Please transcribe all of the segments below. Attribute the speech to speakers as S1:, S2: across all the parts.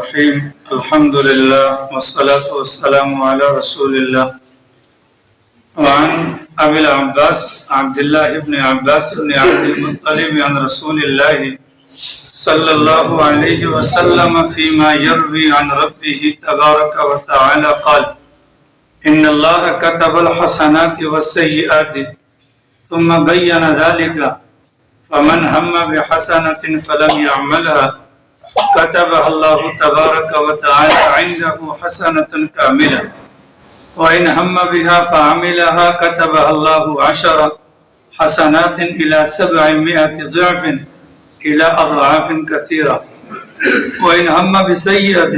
S1: الرحيم الحمد لله والصلاة والسلام على رسول الله وعن أبي العباس عبد الله بن عباس بن عبد المطلب عن رسول الله صلى الله عليه وسلم فيما يروي عن ربه تبارك وتعالى قال إن الله كتب الحسنات والسيئات ثم بين ذلك فمن هم بحسنة فلم يعملها كتبها الله تبارك وتعالى عنده حسنة كاملة وإن هم بها فعملها كتبها الله 10 حسنات إلى 700 ضعف إلى أضعاف كثيرة وإن هم بسيئة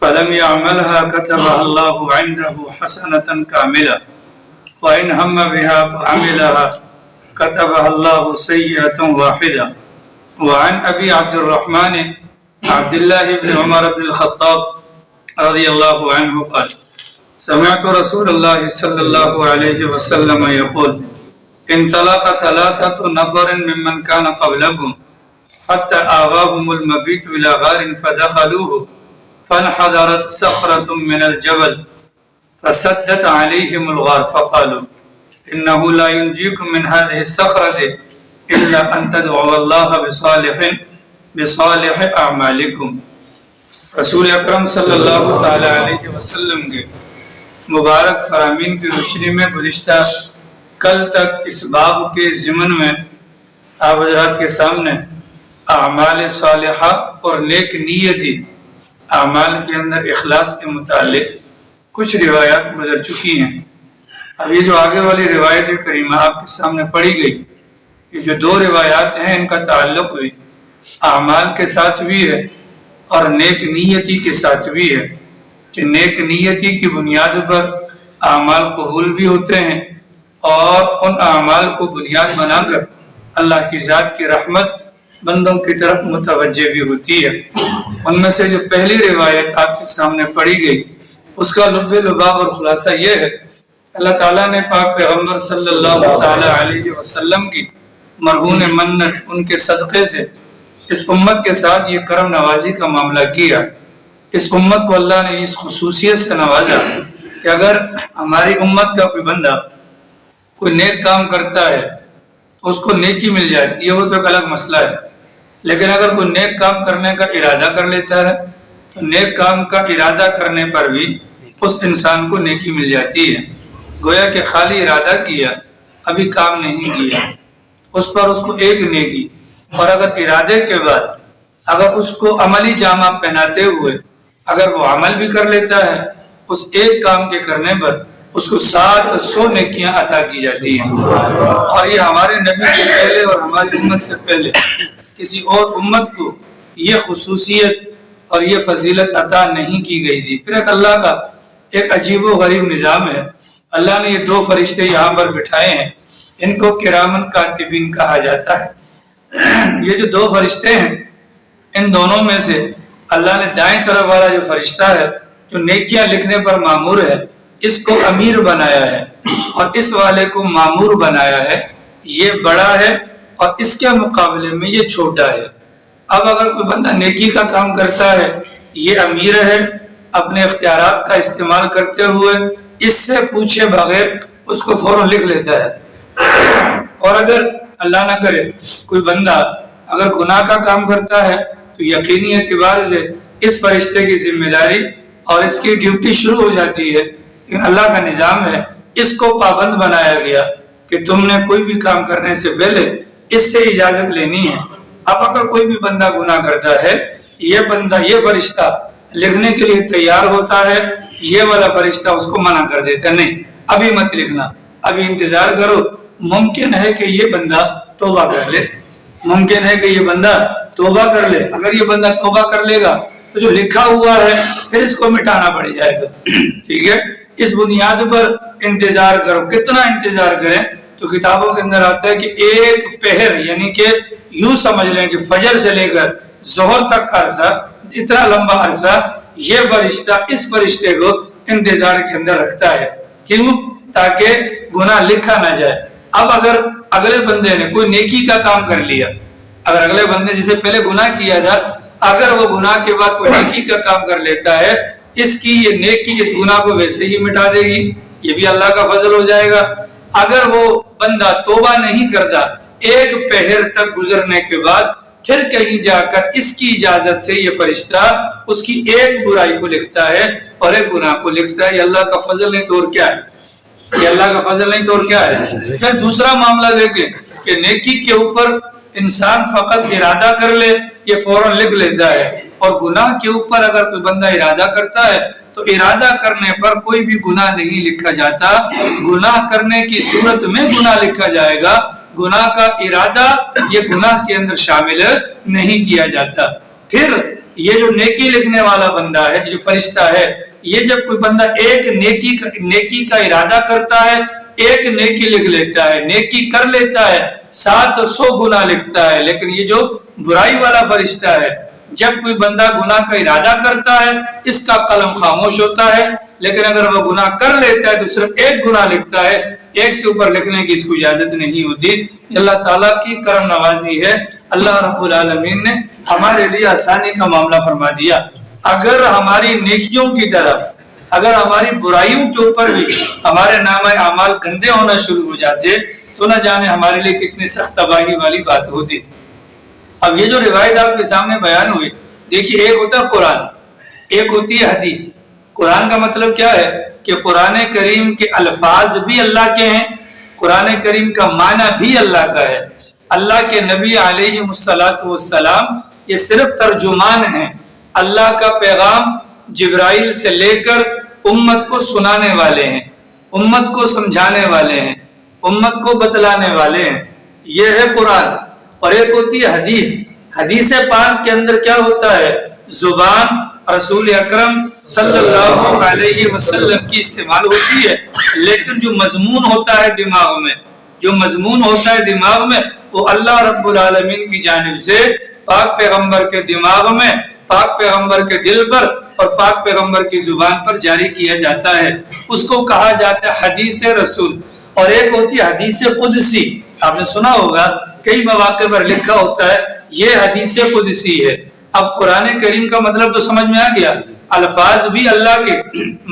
S1: فلم يعملها كتبها الله عنده حسنة كاملة وإن هم بها فعملها كتبها الله سيئة واحدة وعن أبي عبد الرحمن عبد الله بن عمر بن الخطاب رضي الله عنه قال سمعت رسول الله صلى الله عليه وسلم يقول انطلق 3 نفر ممن كان قبلكم حتى آواهم المبيت إلى غار فدخلوه فانحدرت صخرة من الجبل فسدت عليهم الغار فقالوا إنه لا ينجيكم من هذه الصخرة إلا أن تدعوا الله بصالح أعمالكم. رسول اکرم صلی اللہ تعالی علیہ وسلم کے مبارک فرامین کی روشنی میں گزشتہ کل تک اس باب کے ضمن میں آپ حضرات کے سامنے اعمال صالحہ اور نیک نیتی اعمال کے اندر اخلاص کے متعلق کچھ روایات گزر چکی ہیں. اب یہ جو آگے والی روایت کریمہ آپ کے سامنے پڑھی گئی، یہ جو 2 روایات ہیں ان کا تعلق بھی اعمال کے ساتھ بھی ہے اور نیک نیتی کے ساتھ بھی ہے کہ نیک نیتی کی بنیاد پر اعمال قبول بھی ہوتے ہیں اور ان اعمال کو بنیاد بنا کر اللہ کی ذات کی رحمت بندوں کی طرف متوجہ بھی ہوتی ہے. ان میں سے جو پہلی روایت آپ کے سامنے پڑھی گئی اس کا لب لباب اور خلاصہ یہ ہے اللہ تعالیٰ نے پاک پیغمبر صلی اللہ تعالی علیہ وسلم کی مرہون منت ان کے صدقے سے اس امت کے ساتھ یہ کرم نوازی کا معاملہ کیا. اس امت کو اللہ نے اس خصوصیت سے نوازا کہ اگر ہماری امت کا کوئی بندہ کوئی نیک کام کرتا ہے تو اس کو نیکی مل جاتی ہے، وہ تو ایک الگ مسئلہ ہے. لیکن اگر کوئی نیک کام کرنے کا ارادہ کر لیتا ہے تو نیک کام کا ارادہ کرنے پر بھی اس انسان کو نیکی مل جاتی ہے. گویا کہ خالی ارادہ کیا ابھی کام نہیں کیا، اس پر اس کو ایک نیکی، اور اگر ارادے کے بعد اگر اس کو عملی جامہ پہناتے ہوئے اگر وہ عمل بھی کر لیتا ہے اس ایک کام کے کرنے پر اس کو 700 نیکیاں عطا کی جاتی ہیں. اور یہ ہمارے نبی سے پہلے اور ہماری امت سے پہلے کسی اور امت کو یہ خصوصیت اور یہ فضیلت عطا نہیں کی گئی تھی. پھر ایک اللہ کا ایک عجیب و غریب نظام ہے. اللہ نے یہ 2 فرشتے یہاں پر بٹھائے ہیں، ان کو کرامن کاتبین کہا جاتا ہے. یہ جو 2 فرشتے ہیں ان دونوں میں سے اللہ نے دائیں طرف والا جو فرشتہ ہے جو نیکیاں لکھنے پر مامور ہے اس کو امیر بنایا ہے اور اس والے کو مامور بنایا ہے. یہ بڑا ہے اور اس کے مقابلے میں یہ چھوٹا ہے. اب اگر کوئی بندہ نیکی کا کام کرتا ہے یہ امیر ہے، اپنے اختیارات کا استعمال کرتے ہوئے اس سے پوچھے بغیر اس کو فوراً لکھ لیتا ہے. اور اگر اللہ نہ کرے کوئی بندہ اگر گناہ کا کام کرتا ہے تو یقینی اعتبار سے اس فرشتے کی ذمہ داری اور اس کی ڈیوٹی شروع ہو جاتی ہے. لیکن اللہ کا نظام ہے، اس کو پابند بنایا گیا کہ تم نے کوئی بھی کام کرنے سے پہلے اس سے اجازت لینی ہے. اب اگر کوئی بھی بندہ گناہ کرتا ہے یہ فرشتہ لکھنے کے لیے تیار ہوتا ہے، یہ والا فرشتہ اس کو منع کر دیتا ہے، نہیں ابھی مت لکھنا، ابھی انتظار کرو. ممکن ہے کہ یہ بندہ توبہ کر لے، ممکن ہے کہ یہ بندہ توبہ کر لے. اگر یہ بندہ توبہ کر لے گا تو جو لکھا ہوا ہے پھر اس کو مٹانا پڑ جائے گا. ٹھیک ہے، اس بنیاد پر انتظار کرو. کتنا انتظار کریں تو کتابوں کے اندر آتا ہے کہ 1 پہر یعنی کہ یوں سمجھ لیں کہ فجر سے لے کر ظہر تک کا عرصہ، اتنا لمبا عرصہ یہ فرشتہ اس فرشتے کو انتظار کے اندر رکھتا ہے. کیوں؟ تاکہ گناہ لکھا نہ جائے. اب اگر اگلے بندے نے کوئی نیکی کا کام کر لیا، اگر اگلے بندے جسے پہلے گناہ کیا تھا اگر وہ گناہ کے بعد کوئی نیکی کا کام کر لیتا ہے، اس کی یہ نیکی اس گناہ کو ویسے ہی مٹا دے گی، یہ بھی اللہ کا فضل ہو جائے گا۔ اگر وہ بندہ توبہ نہیں کرتا، ایک پہر تک گزرنے کے بعد پھر کہیں جا کر اس کی اجازت سے یہ فرشتہ اس کی ایک برائی کو لکھتا ہے اور ایک گناہ کو لکھتا ہے، یہ اللہ کا فضل نہیں تو اور کیا ہے؟ یہ اللہ کا فضل نہیں تو اور کیا ہے؟ پھر دوسرا معاملہ دیکھیں کہ نیکی کے اوپر انسان فقط ارادہ کر لے، یہ فوراً لکھ لیتا ہے، اور گناہ کے اوپر اگر کوئی بندہ ارادہ کرتا ہے تو ارادہ کرنے پر کوئی بھی گناہ نہیں لکھا جاتا، گناہ کرنے کی صورت میں گناہ لکھا جائے گا، گناہ کا ارادہ یہ گناہ کے اندر شامل نہیں کیا جاتا۔ پھر یہ جو نیکی لکھنے والا بندہ ہے، جو فرشتہ ہے، یہ جب کوئی بندہ ایک نیکی کا ارادہ کرتا ہے، ایک نیکی لکھ لیتا ہے، نیکی کر لیتا ہے، 700 گناہ لکھتا ہے۔ لیکن یہ جو برائی والا فرشتہ ہے، جب کوئی بندہ گناہ کا ارادہ کرتا ہے اس کا قلم خاموش ہوتا ہے، لیکن اگر وہ گناہ کر لیتا ہے تو صرف ایک گناہ لکھتا ہے، ایک سے اوپر لکھنے کی اس کو اجازت نہیں ہوتی۔ اللہ تعالیٰ کی کرم نوازی ہے، اللہ رب العالمین نے ہمارے لیے آسانی کا معاملہ فرما دیا۔ اگر ہماری نیکیوں کی طرف، اگر ہماری برائیوں کے اوپر بھی ہمارے نامہ اعمال گندے ہونا شروع ہو جاتے تو نہ جانے ہمارے لیے کتنی سخت تباہی والی بات ہوتی۔ اب یہ جو روایت آپ کے سامنے بیان ہوئی، دیکھیے ایک ہوتا ہے قرآن، ایک ہوتی ہے حدیث۔ قرآن کا مطلب کیا ہے کہ قرآن کریم کے الفاظ بھی اللہ کے ہیں، قرآن کریم کا معنی بھی اللہ کا ہے۔ اللہ کے نبی علیہ السلام یہ صرف ترجمان ہیں، اللہ کا پیغام جبرائیل سے لے کر امت کو سنانے والے ہیں، امت کو سمجھانے والے ہیں، امت کو بتلانے والے ہیں، یہ ہے قرآن۔ اور ایک ہوتی ہے حدیث۔ حدیث پاک کے اندر کیا ہوتا ہے؟ زبان رسول اکرم صلی اللہ علیہ وسلم کی استعمال ہوتی ہے، لیکن جو مضمون ہوتا ہے دماغ میں، جو مضمون ہوتا ہے دماغ میں، وہ اللہ رب العالمین کی جانب سے پاک پیغمبر کے دماغ میں، پاک پیغمبر کے دل پر اور پاک پیغمبر کی زبان پر جاری کیا جاتا ہے، اس کو کہا جاتا ہے حدیث رسول۔ اور ایک ہوتی ہے حدیث قدسی، آپ نے سنا ہوگا کئی مواقع پر لکھا ہوتا ہے یہ حدیث قدسی ہے۔ اب قرآن کریم کا مطلب تو سمجھ میں آ گیا، الفاظ بھی اللہ کے،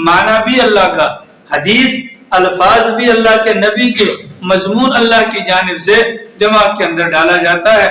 S1: معنی بھی اللہ کا، حدیث الفاظ بھی اللہ کے نبی کے، مضمون اللہ کی جانب سے دماغ کے اندر ڈالا جاتا ہے۔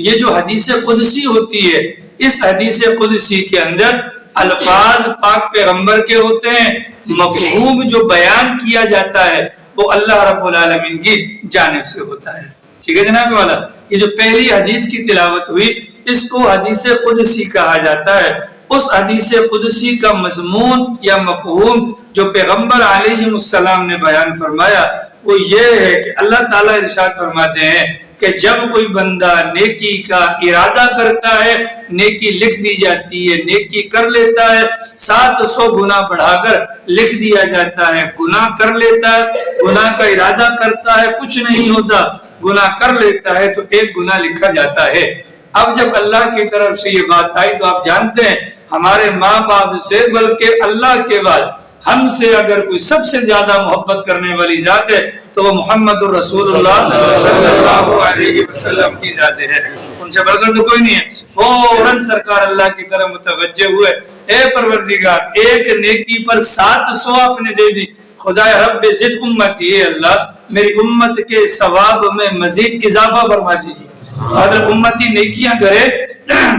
S1: یہ جو حدیث قدسی ہوتی ہے، اس حدیث قدسی کے اندر الفاظ پاک پیغمبر کے ہوتے ہیں، مفہوم جو بیان کیا جاتا ہے وہ اللہ رب العالمین کی جانب سے ہوتا ہے۔ ٹھیک ہے جناب والا، یہ جو پہلی حدیث کی تلاوت ہوئی اس کو حدیث قدسی کہا جاتا ہے۔ اس حدیث قدسی کا مضمون یا مفہوم جو پیغمبر علیہ السلام نے بیان فرمایا وہ یہ ہے کہ اللہ تعالیٰ ارشاد فرماتے ہیں کہ جب کوئی بندہ نیکی کا ارادہ کرتا ہے، نیکی لکھ دی جاتی ہے، نیکی کر لیتا ہے، 700 گناہ بڑھا کر لکھ دیا جاتا ہے۔ گناہ کر لیتا ہے، گناہ کا ارادہ کرتا ہے، کچھ نہیں ہوتا، گناہ کر لیتا ہے تو ایک گناہ لکھا جاتا ہے۔ اب جب اللہ کی طرف سے یہ بات آئی تو آپ جانتے ہیں ہمارے ماں باپ سے بلکہ اللہ کے بعد ہم سے اگر کوئی سب سے زیادہ محبت کرنے والی ذات ہے تو وہ محمد الرسول اللہ صلی اللہ علیہ وسلم کی ذات ہے، ان سے بڑھ کر تو کوئی نہیں ہے۔ فوراً سرکار اللہ کی طرف متوجہ ہوئے، اے پروردگار ایک نیکی پر 700 آپ نے دے دی، خدا رب زد امتی، اے اللہ میری امت کے ثواب میں مزید اضافہ فرما دیجیے۔ اگر امتی نیکیاں کرے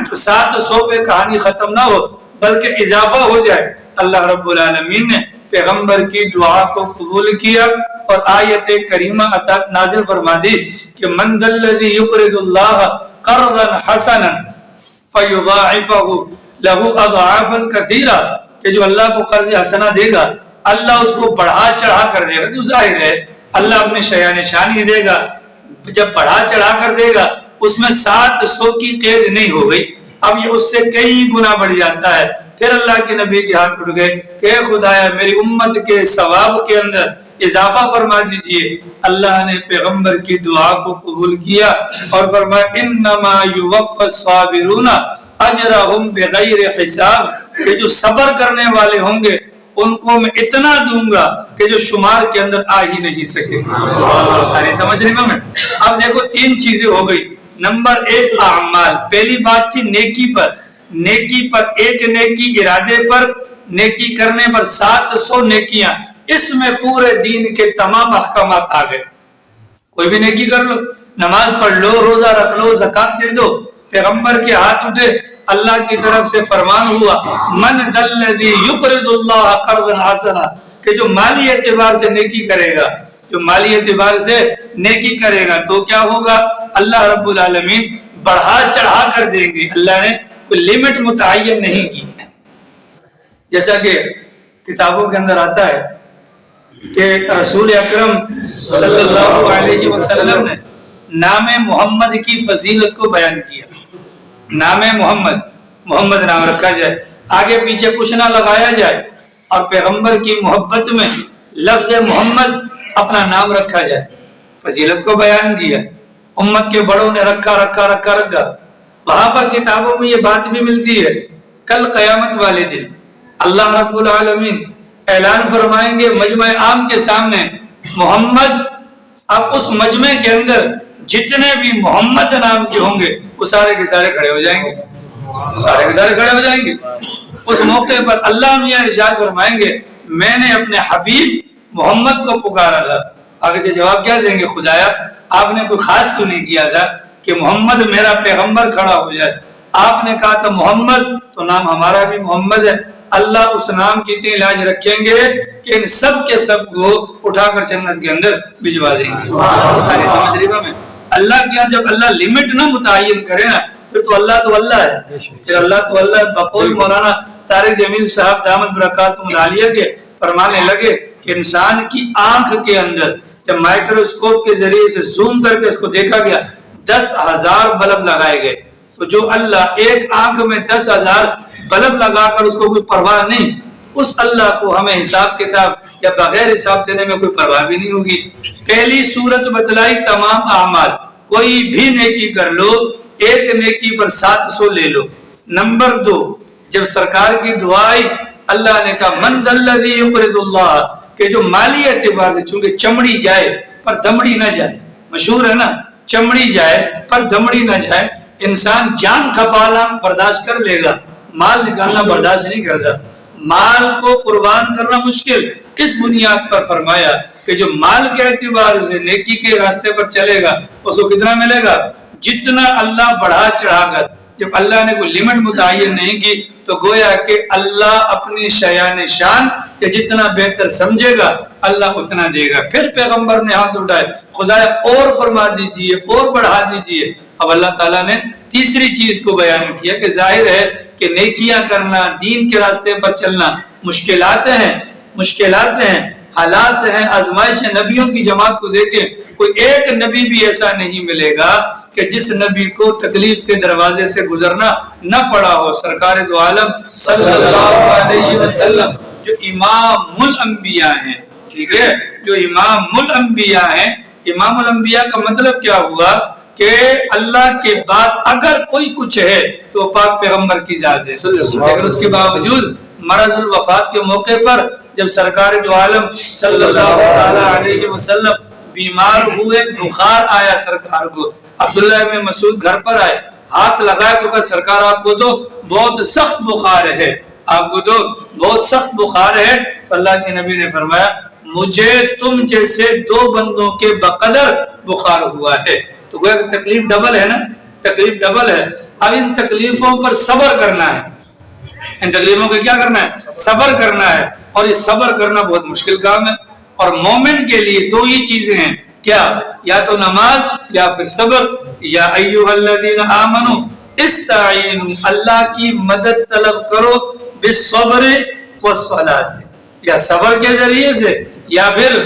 S1: تو 700 پہ کہانی ختم نہ ہو بلکہ اضافہ ہو جائے۔ اللہ رب العالمین نے پیغمبر کی دعا کو قبول کیا اور آیت کریمہ نازل فرما دی کہ من ذا الذی یقرض اللہ قرضا حسنا فیضاعفہ له اضعافا کثیرہ، کہ جو اللہ کو قرض حسنہ دے گا اللہ اس کو بڑھا چڑھا کر دے گا۔ جو ظاہر ہے اللہ اپنے شیان نشانی دے گا، جب بڑھا چڑھا کر دے گا اس میں 700 کی قید نہیں ہو گئی، اب یہ اس سے کئی گنا بڑھ جاتا ہے۔ پھر اللہ کے نبی کے ہاتھ اٹھ گئے کہ خدایا میری امت کے ثواب کے اندر اضافہ فرما دیجئے۔ اللہ نے پیغمبر کی دعا کو قبول کیا اور فرمایا انما یوفی الصابرون اجرہم بغیر حساب، کہ جو صبر کرنے والے ہوں گے ان کو میں اتنا دوں گا کہ جو شمار کے اندر آ ہی نہیں سکے۔ ساری سمجھ رہے میں؟ اب دیکھو 3 چیزیں ہو گئی۔ نمبر 1 اعمال، پہلی بات تھی نیکی پر، نیکی پر ایک نیکی، ارادے پر نیکی کرنے پر 700 نیکیاں، اس میں پورے دین کے تمام احکامات آ گئے۔ کوئی بھی نیکی کر لو، نماز پڑھ لو، روزہ رکھ لو، زکات دے دو، پیغمبر کے ہاتھ اٹھے، اللہ کی طرف سے فرمان ہوا من ذا الذی یقرض اللہ قرضا حسنا، کہ جو مالی اعتبار سے نیکی کرے گا، جو مالی اعتبار سے نیکی کرے گا تو کیا ہوگا؟ اللہ رب العالمین بڑھا چڑھا کر دیں گے۔ اللہ نے کوئی لمٹ متعین نہیں کی، جیسا کہ کتابوں کے اندر آتا ہے کہ رسول اکرم صلی اللہ علیہ وسلم نے نام محمد کی فضیلت کو بیان کیا۔ نام محمد نام رکھا جائے، آگے پیچھے کچھ نہ لگایا جائے، اور پیغمبر کی محبت میں لفظ محمد اپنا نام رکھا جائے، فضیلت کو بیان کیا۔ امت کے بڑوں نے رکھا۔ وہاں پر کتابوں میں یہ بات بھی ملتی ہے، کل قیامت والے دن اللہ رب العالمین اعلان فرمائیں گے مجمع عام کے سامنے، محمد، اب اس مجمع کے اندر جتنے بھی محمد نام کے ہوں گے وہ سارے کے سارے کھڑے ہو جائیں گے، سارے کے سارے کھڑے ہو جائیں گے۔ اس موقع پر اللہ میاں ارشاد فرمائیں گے میں نے اپنے حبیب محمد کو پکارا تھا۔ آگے سے جواب کیا دیں گے؟ خدایا آپ نے کوئی خاص تو نہیں کیا تھا کہ محمد میرا پیغمبر کھڑا ہو جائے، آپ نے کہا تھا محمد، تو نام ہمارا بھی محمد ہے۔ اللہ اس نام کی اتنی لاج رکھیں گے کہ ان سب کے سب کو اٹھا کر جنت کے اندر بھجوا دیں گے۔ ساری سمجھ رہی ہو میں؟ اللہ کیا، جب اللہ لمٹ نہ متعین کرے نا پھر تو اللہ ہے، پھر اللہ تو اللہ ہے۔ بقول مولانا طارق جمیل صاحب دامت برکاتہم العالیہ کے فرمانے لگے کہ انسان کی آنکھ کے اندر جب مائکروسکوپ کے ذریعے سے زوم کر کے اس کو دیکھا گیا 10,000 بلب لگائے گئے، تو جو اللہ ایک آنکھ میں 10,000 بلب لگا کر اس کو کوئی پرواہ نہیں، اس اللہ کو ہمیں حساب کتاب یا بغیر حساب دینے میں کوئی پرواہ بھی نہیں ہوگی۔ پہلی صورت بتلائی تمام اعمال، کوئی بھی نیکی کر لو، ایک نیکی پر 700 لے لو۔ نمبر 2، جب سرکار کی دعائی اللہ نے کہا من ذا الذی یقرض اللہ، کہ جو مالی اعتبار سے، چونکہ چمڑی جائے پر دمڑی نہ جائے، مشہور ہے نا، چمڑی جائے پر دمڑی نہ جائے، انسان جان کھپانا برداشت کر لے گا، مال نکالنا برداشت نہیں کرتا۔ مال کو قربان کرنا مشکل، کس بنیاد پر فرمایا کہ جو مال کے اعتبار سے نیکی کے راستے پر چلے گا اس کو کتنا ملے گا؟ جتنا اللہ بڑھا چڑھا کر، جب اللہ نے کوئی لمٹ متعین نہیں کی تو گویا کہ اللہ اپنی شیان شان کہ جتنا بہتر سمجھے گا اللہ اتنا دے گا۔ پھر پیغمبر نے ہاتھ اٹھائے، خدا اور فرما دیجئے، اور بڑھا دیجئے۔ اب اللہ تعالیٰ نے تیسری چیز کو بیان کیا کہ ظاہر ہے کہ نیکیاں کرنا، دین کے راستے پر چلنا مشکلات ہیں، حالات ہیں، آزمائش ہیں۔ نبیوں کی جماعت کو دیکھیں، کوئی ایک نبی بھی ایسا نہیں ملے گا کہ جس نبی کو تکلیف کے دروازے سے گزرنا نہ پڑا ہو۔ سرکار دو عالم صلی اللہ علیہ وسلم جو امام الانبیاء ہیں، ٹھیک ہے، جو امام الانبیاء ہیں، امام الانبیاء کا مطلب کیا ہوا کہ اللہ کے بعد اگر کوئی کچھ ہے تو پاک پیغمبر کی ذات ہے، لیکن اس کے باوجود مرض الوفات کے موقع پر جب سرکار دو عالم صلی اللہ علیہ وسلم بیمار ہوئے، بخار آیا سرکار کو، عبداللہ ابن مسعود گھر پر آئے، ہاتھ لگائے تو کہا سرکار آپ کو تو بہت سخت بخار ہے، آپ کو تو بہت سخت بخار ہے۔ تو اللہ کے نبی نے فرمایا مجھے تم جیسے 2 بندوں کے بقدر بخار ہوا ہے۔ تو گویا کہ تکلیف ڈبل ہے نا، تکلیف ڈبل ہے۔ اب ان تکلیفوں پر صبر کرنا ہے، ان تکلیفوں کو کیا کرنا ہے؟ صبر کرنا ہے، اور یہ صبر کرنا بہت مشکل کام ہے۔ اور مومن کے لیے 2 ہی چیزیں ہیں، کیا؟ یا تو نماز یا پھر صبر۔ یا ایھا الذین آمنوا استعینوا، اللہ کی مدد طلب کرو بالصبر والصلاۃ، یا صبر کے ذریعے سے یا پھر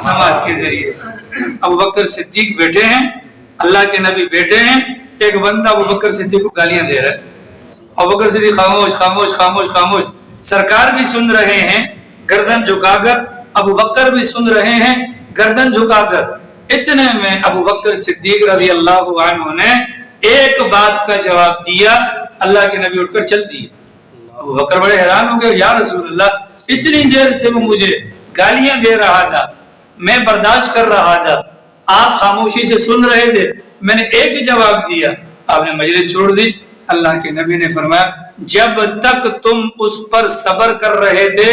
S1: نماز کے ذریعے سے۔ ابو بکر صدیق بیٹھے ہیں، اللہ کے نبی بیٹھے ہیں، ایک بندہ ابو بکر صدیق کو گالیاں دے رہا ہے، ابو بکر صدیق خاموش خاموش خاموش خاموش، سرکار بھی سن رہے ہیں گردن جھکا کر، ابو بکر بھی سن رہے ہیں گردن جھکا کر۔ اتنے میں ابو بکر صدیق رضی اللہ عنہ نے ایک بات کا جواب دیا، اللہ کے نبی اٹھ کر چل دیے۔ ابو بکر بڑے حیران ہو گئے، یا رسول اللہ اتنی دیر سے وہ مجھے گالیاں دے رہا تھا، میں برداشت کر رہا تھا، آپ خاموشی سے سن رہے تھے، میں نے ایک جواب دیا، آپ نے مجلس چھوڑ دی۔ اللہ کے نبی نے فرمایا جب تک تم اس پر صبر کر رہے تھے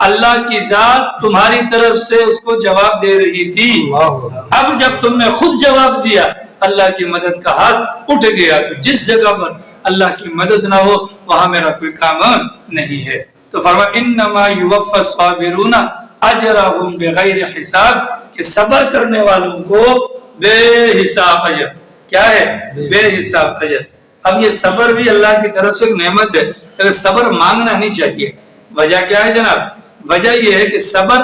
S1: اللہ کی ذات تمہاری طرف سے اس کو جواب دے رہی تھی، اب جب تم نے خود جواب دیا اللہ کی مدد کا ہاتھ اٹھ گیا، تو جس جگہ پر اللہ کی مدد نہ ہو وہاں میرا کوئی کام نہیں ہے۔ تو فرمایا انما یوفی الصابرون اجرهم بغیر حساب، کہ صبر کرنے والوں کو بے حساب اجر، کیا ہے؟ بے حساب اجر۔ اب یہ صبر بھی اللہ کی طرف سے ایک نعمت ہے، لیکن صبر مانگنا نہیں چاہیے۔ وجہ کیا ہے جناب؟ وجہ یہ ہے کہ صبر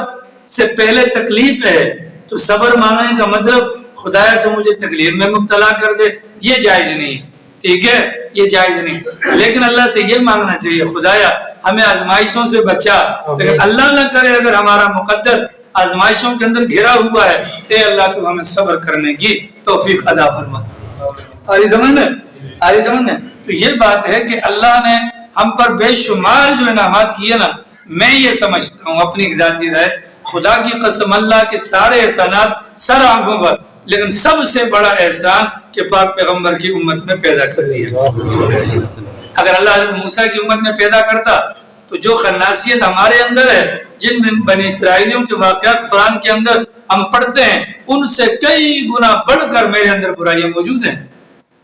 S1: سے پہلے تکلیف ہے، تو صبر مانگنے کا مطلب خدایا تو مجھے تکلیف میں مبتلا کر دے، یہ جائز نہیں، ٹھیک ہے، یہ جائز نہیں۔ لیکن اللہ سے یہ مانگنا چاہیے خدایا ہمیں آزمائشوں سے بچا، لیکن اللہ نہ کرے اگر ہمارا مقدر آزمائشوں کے اندر گھرا ہوا ہے، اے اللہ تو ہمیں صبر کرنے کی توفیق عطا فرما۔ آری سمجھنے تو یہ بات ہے کہ اللہ نے ہم پر بے شمار جو انعامات کیے نا، میں یہ سمجھتا ہوں اپنی ذاتی رائے، خدا کی قسم اللہ کے سارے احسانات سر آنکھوں پر، لیکن سب سے بڑا احسان کہ پاک پیغمبر کی امت میں پیدا کر دیا۔ اگر اللہ حضرت موسیٰ کی امت میں پیدا کرتا تو جو خناسیت ہمارے اندر ہے، جن بنی اسرائیلیوں کے واقعات قرآن کے اندر ہم پڑھتے ہیں، ان سے کئی گنا بڑھ کر میرے اندر برائیاں موجود ہیں،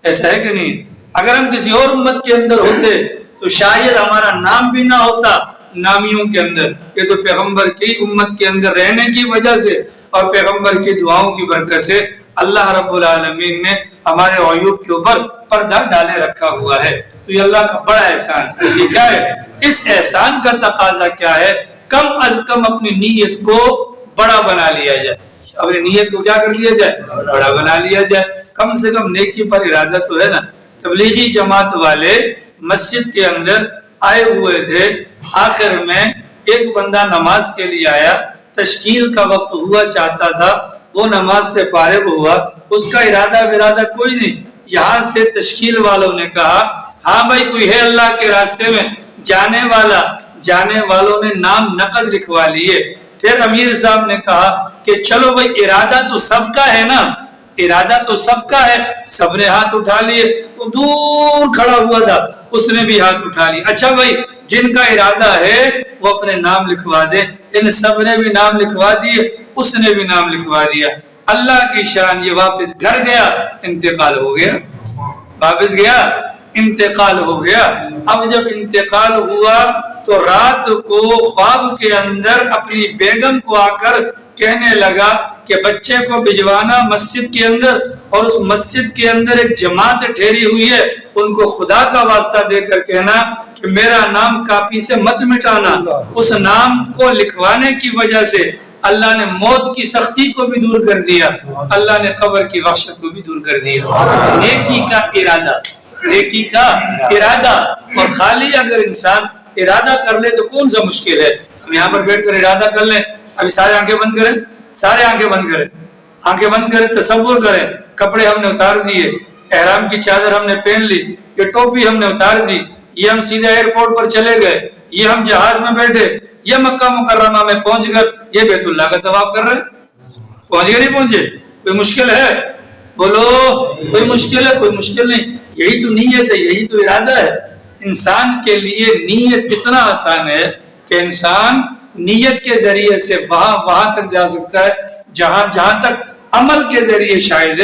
S1: ایسا ہے کہ نہیں؟ اگر ہم کسی اور امت کے اندر ہوتے تو شاید ہمارا نام بھی نہ ہوتا نامیوں کے اندر۔ یہ تو پیغمبر کی امت کے اندر رہنے کی وجہ سے اور پیغمبر کی دعاؤں کی برکت سے اللہ رب العالمین نے ہمارے عیوب کے اوپر پردہ ڈالے رکھا ہوا ہے۔ تو یہ اللہ کا بڑا احسان ہے۔ یہ کیا ہے؟ اس احسان کا تقاضا کیا ہے؟ کم از کم اپنی نیت کو بڑا بنا لیا جائے، اپنی نیت کو کیا کر لیا جائے؟ بڑا بنا لیا جائے۔ کم سے کم نیکی پر ارادہ تو ہے نا۔ تبلیغی جماعت والے مسجد کے اندر آئے ہوئے تھے، آخر میں ایک بندہ نماز کے لیے آیا، تشکیل کا وقت ہوا چاہتا تھا، وہ نماز سے فارغ ہوا، اس کا ارادہ کوئی نہیں۔ یہاں سے تشکیل والوں نے کہا ہاں بھائی کوئی ہے اللہ کے راستے میں جانے والا، جانے والوں نے نام نقد لکھوا لیے۔ پھر امیر صاحب نے کہا کہ چلو بھائی ارادہ تو سب کا ہے نا، ارادہ تو سب کا ہے، سب نے ہاتھ اٹھا لیے۔ وہ دور کھڑا ہوا تھا، اس نے بھی ہاتھ اٹھا لیے۔ اچھا بھائی جن کا ارادہ ہے وہ اپنے نام لکھوا دے۔ ان سب نے بھی نام لکھوا دیے، اس نے بھی نام لکھوا دیا۔ اللہ کی شان، یہ واپس گھر گیا، انتقال ہو گیا، واپس گیا، انتقال ہو گیا۔ اب جب انتقال ہوا تو رات کو خواب کے اندر اپنی بیگم کو آ کر کہنے لگا کہ بچے کو بھجوانا مسجد کے اندر، اور اس مسجد کے اندر ایک جماعت ٹھہری ہوئی ہے، ان کو خدا کا واسطہ دے کر کہنا کہ میرا نام کاپی سے مت مٹانا۔ اس نام کو لکھوانے کی وجہ سے اللہ نے موت کی سختی کو بھی دور کر دیا، اللہ نے قبر کی وحشت کو بھی دور کر دیا۔ نیکی کا ارادہ، نیکی کا ارادہ، اور خالی اگر انسان ارادہ کر لے تو کون سا مشکل ہے؟ ہم یہاں پر بیٹھ کر ارادہ کر لیں، ابھی سارے آنکھیں بند کریں، سارے آنکھیں بند کریں، آنکھیں بند کریں، تصور کریں کپڑے ہم نے اتار دیے، احرام کی چادر ہم نے پہن لی، یہ ٹوپی ہم نے اتار دی، یہ ہم سیدھے ایئرپورٹ پر چلے گئے، یہ ہم جہاز میں بیٹھے، یہ مکہ مکرمہ میں پہنچ کر یہ بیت اللہ کا طواف کر رہے ہیں۔ پہنچ گئے نہیں پہنچے؟ کوئی مشکل ہے؟ بولو کوئی مشکل ہے؟ کوئی مشکل نہیں۔ یہی تو نیت ہے، یہی تو ارادہ ہے۔ انسان کے لیے نیت اتنا آسان ہے کہ انسان نیت کے ذریعے سے وہاں تک جا سکتا ہے جہاں تک عمل کے ذریعے شاید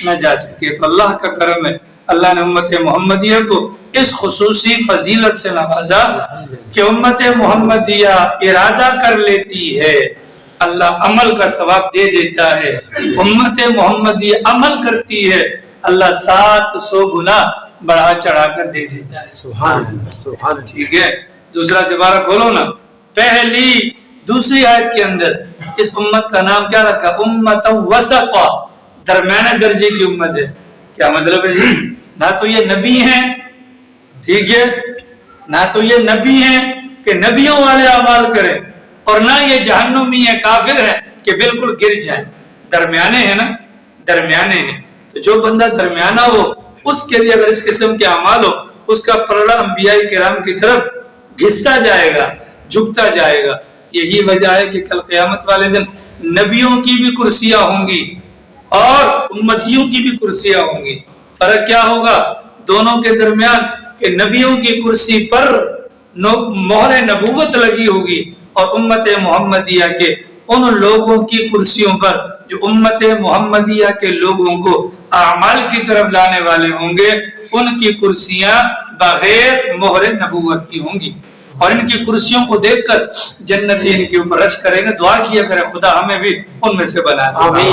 S1: نہ جا سکے۔ تو اللہ کا کرم ہے، اللہ نے امت محمدیہ کو اس خصوصی فضیلت سے نوازا کہ امت محمدیہ ارادہ کر لیتی ہے، اللہ عمل کا ثواب دے دیتا ہے۔ امت محمدیہ عمل کرتی ہے، اللہ 700 گنا بڑھا چڑھا کر دے دیتا ہے۔ سبحان اللہ، ٹھیک ہے۔ دوسرا سپارہ کھولو نا، دوسری آیت کے اندر اس امت کا نام کیا رکھا؟ امت وسطا، درمیانے درجے کی امت ہے۔ کیا مطلب ہے جی؟ نہ تو یہ نبی ہیں، ٹھیک ہے، نہ تو یہ نبی ہیں کہ نبیوں والے اعمال کریں، اور نہ یہ جہنمی ہے، کافر ہے کہ بالکل گر جائیں، درمیانے ہیں نا، درمیانے ہیں۔ تو جو بندہ درمیانہ ہو اس کے لیے اگر اس قسم کے اعمال ہو، اس کا پلڑا انبیاء کرام کی طرف گھستا جائے گا، جھکتا جائے گا۔ یہی وجہ ہے کہ کل قیامت والے دن نبیوں کی بھی کرسیاں ہوں گی اور امتیوں کی بھی کرسیاں ہوں گی۔ فرق کیا ہوگا؟ دونوں کے درمیان کہ نبیوں کی کرسی پر مہر نبوت لگی ہوگی اور امت محمدیہ کے ان لوگوں کی کرسیوں پر جو امت محمدیہ کے لوگوں کو اعمال کی طرف لانے والے ہوں گے، ان کی کرسیاں بغیر مہر نبوت کی ہوں گی، اور ان کی کرسیوں کو دیکھ کر جنتی ان کے اوپر رش کریں گے. دعا کیا کرے خدا ہمیں بھی ان میں سے بنا دے.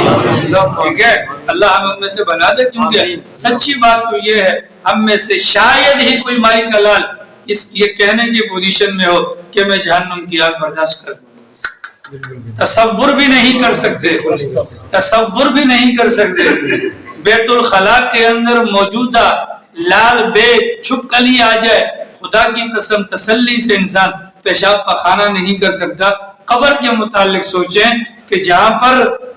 S1: ٹھیک ہے، اللہ ہمیں ان میں سے بنا دے، کیونکہ سچی بات تو یہ ہے ہم میں سے شاید ہی کوئی مائی کا لال اس یہ کہنے کی پوزیشن میں ہو کہ میں جہنم کی آگ برداشت کر دوں. تصور بھی نہیں کر سکتے، تصور بھی نہیں کر سکتے. بیت الخلاء کے اندر موجودہ لال بیگ چھپ کلی آ جائے، خدا کی قسم تسلی سے انسان پیشاب پخانہ نہیں کر سکتا. قبر کے متعلق سوچیں کہ جہاں پر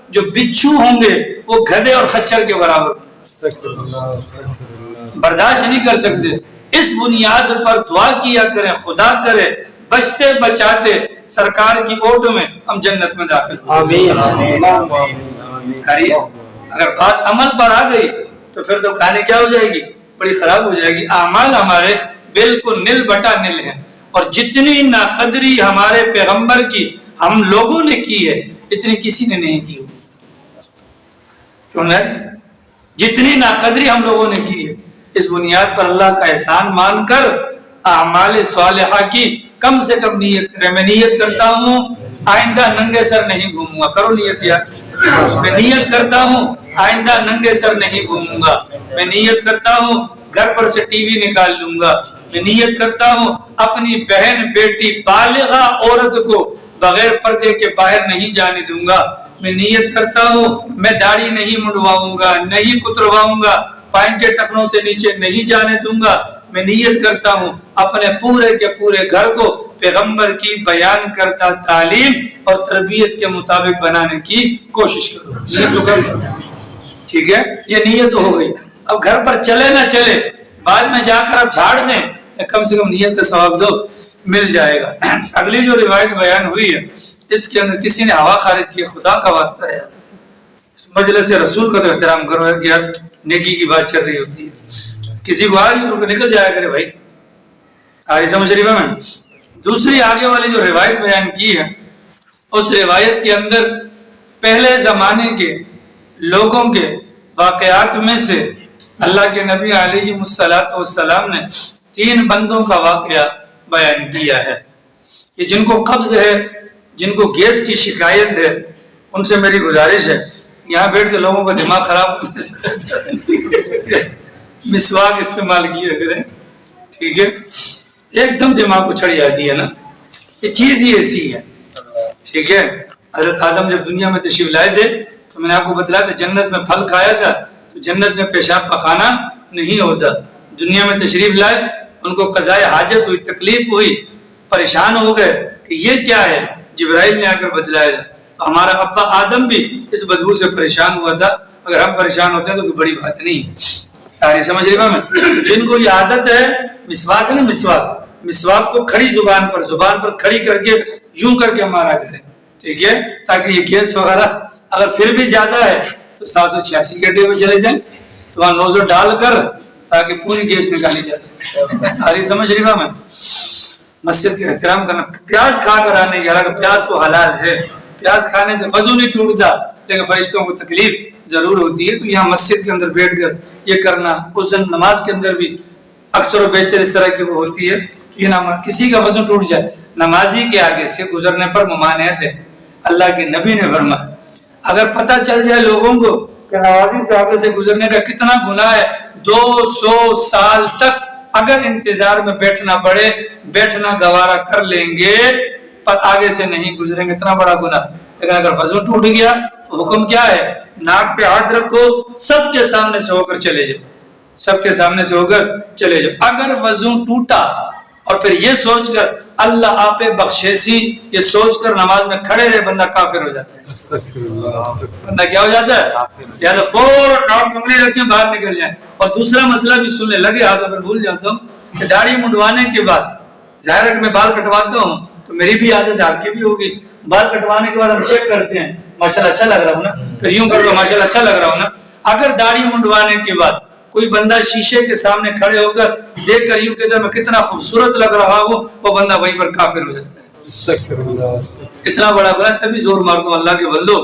S1: جو بچھو ہوں گے وہ گدھے اور خچر کے برابر برداشت نہیں کر سکتے. اس بنیاد پر دعا کیا کریں، خدا کرے بچتے بچاتے سرکار کی اوٹ میں ہم جنت میں داخل ہوں. اگر بات عمل پر آ گئی تو پھر تو کہانی کیا ہو جائے گی، بڑی خراب ہو جائے گی. اعمال ہمارے بالکل نل بٹا نل ہیں، اور جتنی ناقدری ہمارے پیغمبر کی ہم لوگوں نے کی ہے اتنی کسی نے نہیں کی. جتنی ناقدری ہم لوگوں نے کی ہے، اس بنیاد پر اللہ کا احسان مان کر اعمال صالحہ کی کم سے کم نیت کریں. میں نیت کرتا ہوں آئندہ ننگے سر نہیں گھوموں گا. کرو نیت یار. میں نیت کرتا ہوں آئندہ ننگے سر نہیں گھوموں گا. میں نیت کرتا ہوں گھر پر سے ٹی وی نکال لوں گا. میں نیت کرتا ہوں اپنی بہن بیٹی بالغہ عورت کو بغیر پردے کے باہر نہیں جانے دوں گا. میں نیت کرتا ہوں میں داڑھی نہیں منڈواؤں گا، نہیں کترواؤں گا، پائنچے ٹخنوں سے نیچے نہیں جانے دوں گا. میں نیت کرتا ہوں اپنے پورے کے پورے گھر کو پیغمبر کی بیان کرتا تعلیم اور تربیت کے مطابق بنانے کی کوشش کروں. نیت تو کر، ٹھیک ہے، یہ نیت ہو گئی. اب گھر پر چلے نہ چلے، بعد میں جا کر اب جھاڑ دیں، کم سے کم نیت کا ثواب دو، مل جائے گا. اگلی جو روایت بیان ہوئی ہے اس کے اندر کسی نے ہوا خارج کی. خدا کا واسطہ ہے مجلس رسول کا تو احترام کرو کہ یار نیکی کی بات چل رہی ہوتی ہے. کسی کو آ رہی تو نکل جایا کرے بھائی. آری سمجھ شریفہ میں دوسری آگے والی جو روایت بیان کی ہے، اس روایت کے اندر پہلے زمانے کے لوگوں کے واقعات میں سے اللہ کے نبی علیہ السلام نے 3 بندوں کا واقعہ بیان کیا ہے کہ جن کو قبض ہے، جن کو گیس کی شکایت ہے. ان سے میری گزارش ہے یہاں بیٹھ کے لوگوں کا دماغ خراب کرنے سے مسواک استعمال کیا کریں. ٹھیک ہے، ایک دم دماغ کو چھڑ جاتی ہے نا، یہ چیز ہی ایسی ہے. ٹھیک ہے، حضرت آدم جب دنیا میں تشریف لائے تھے تو میں نے آپ کو بتلایا تھا جنت میں پھل کھایا تھا تو جنت میں پیشاب پخانہ نہیں ہوتا. دنیا میں تشریف لائے، ان کو قضائے حاجت ہوئی، تکلیف ہوئی، پریشان ہو گئے کہ یہ کیا ہے. جبرائیل نے آ کر بتلایا تھا. تو ہمارا ابا آدم بھی اس بدبو سے پریشان ہوا تھا. اگر ہم پریشان ہوتے ہیں تو کوئی بڑی بات نہیں ہے. ساری سمجھ رہی میں جن کو یہ عادت ہے مسواک ہے نا، مسواک کو کھڑی زبان پر کھڑی کر کے یوں کر کے مارا کریں. ٹھیک ہے، تاکہ یہ گیس وغیرہ اگر پھر بھی زیادہ ہے تو 786 کے ڈے میں چلے جائیں تو وہاں نوزل ڈال کر تاکہ پوری گیس نکالی جا سکے. ساری سمجھ رہی میں مسجد کے احترام کرنا. پیاز کھا کر آنے کی، حالانکہ پیاز تو حلال ہے، پیاز کھانے سے وضو نہیں ٹوٹتا لیکن فرشتوں کو تکلیف ضرور ہوتی ہے. تو یہاں مسجد کے اندر بیٹھ کر یہ کرنا، اس دن نماز کے اندر بھی اکثر و بیشتر اس طرح کی وہ ہوتی ہے. یہ نہ کسی کا وضو ٹوٹ جائے، نمازی کے آگے سے گزرنے پر ممانعت ہے. اللہ کے نبی نے فرمایا اگر پتہ چل جائے لوگوں کو کہ نمازی سے آگے سے گزرنے کا کتنا گناہ ہے، 200 سال تک اگر انتظار میں بیٹھنا پڑے، بیٹھنا گوارا کر لیں گے پر آگے سے نہیں گزریں گے. اتنا بڑا گناہ. لیکن اگر وضو ٹوٹ گیا تو حکم کیا ہے؟ ناک پہ ہاتھ رکھو، سب کے سامنے سے ہو کر چلے جاؤ، سب کے سامنے سے ہو کر چلے جاؤ. اگر وضو ٹوٹا اور پھر یہ سوچ کر اللہ آپ بخشیسی، یہ سوچ کر نماز میں کھڑے رہے، بندہ کافر ہو جاتا ہے. بندہ کیا ہو جاتا ہے؟ یا تو فوراً ناک پنگڑی رکھیں باہر نکل جائیں. اور دوسرا مسئلہ بھی سننے لگے ہاتھوں پر بھول جاتا ہوں کہ داڑھی منڈوانے کے بعد، ظاہر ہے کہ میں بال کٹواتا ہوں تو میری بھی عادت آپ کی بھی ہوگی، بال کٹوانے کے بعد ہم چیک کرتے ہیں ماشاءاللہ اچھا لگ رہا ہوں نا، پھر یوں کر لو ماشاءاللہ اچھا لگ رہا ہوں نا. اگر داڑھی منڈوانے کے بعد کوئی بندہ شیشے کے سامنے کھڑے ہو کر دیکھ کر یوں کہتا ہے میں کتنا خوبصورت لگ رہا ہوں، وہ بندہ وہیں پر کافر ہو جاتا ہے۔ اتنا بڑا گناہ، تبھی زور مار دو اللہ کے بندو،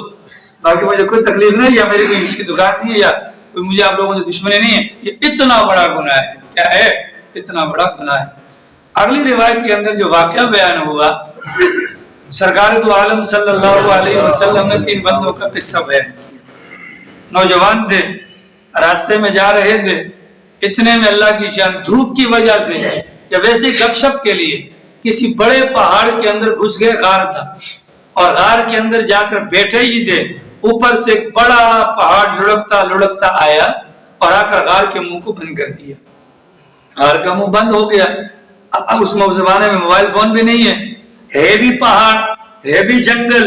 S1: باقی مجھے کوئی تکلیف نہیں، یا میری کوئی اس کی دکان نہیں ہے، یا کوئی مجھے آپ لوگوں سے دشمنی نہیں ہے، یہ اتنا بڑا گناہ ہے۔ کیا ہے؟ اتنا بڑا گناہ ہے۔ اگلی روایت کے اندر جو واقعہ بیان ہوا، سرکار دو عالم صلی اللہ علیہ وسلم نے 3 بندوں کا قصہ بیان کیا۔ نوجوان تھے، راستے میں جا رہے تھے، اتنے میں اللہ کی شان دھوپ کی وجہ سے یا ویسے گپ شپ کے لیے کسی بڑے پہاڑ کے اندر گھس گئے۔ غار تھا اور غار کے اندر جا کر بیٹھے ہی تھے، اوپر سے ایک بڑا پہاڑ لڑکتا لڑکتا آیا اور آ کر غار کے منہ کو بند کر دیا۔ غار کا منہ بند ہو گیا۔ اب اس زمانے میں موبائل فون بھی نہیں ہے بھی پہاڑ، ہے بھی جنگل،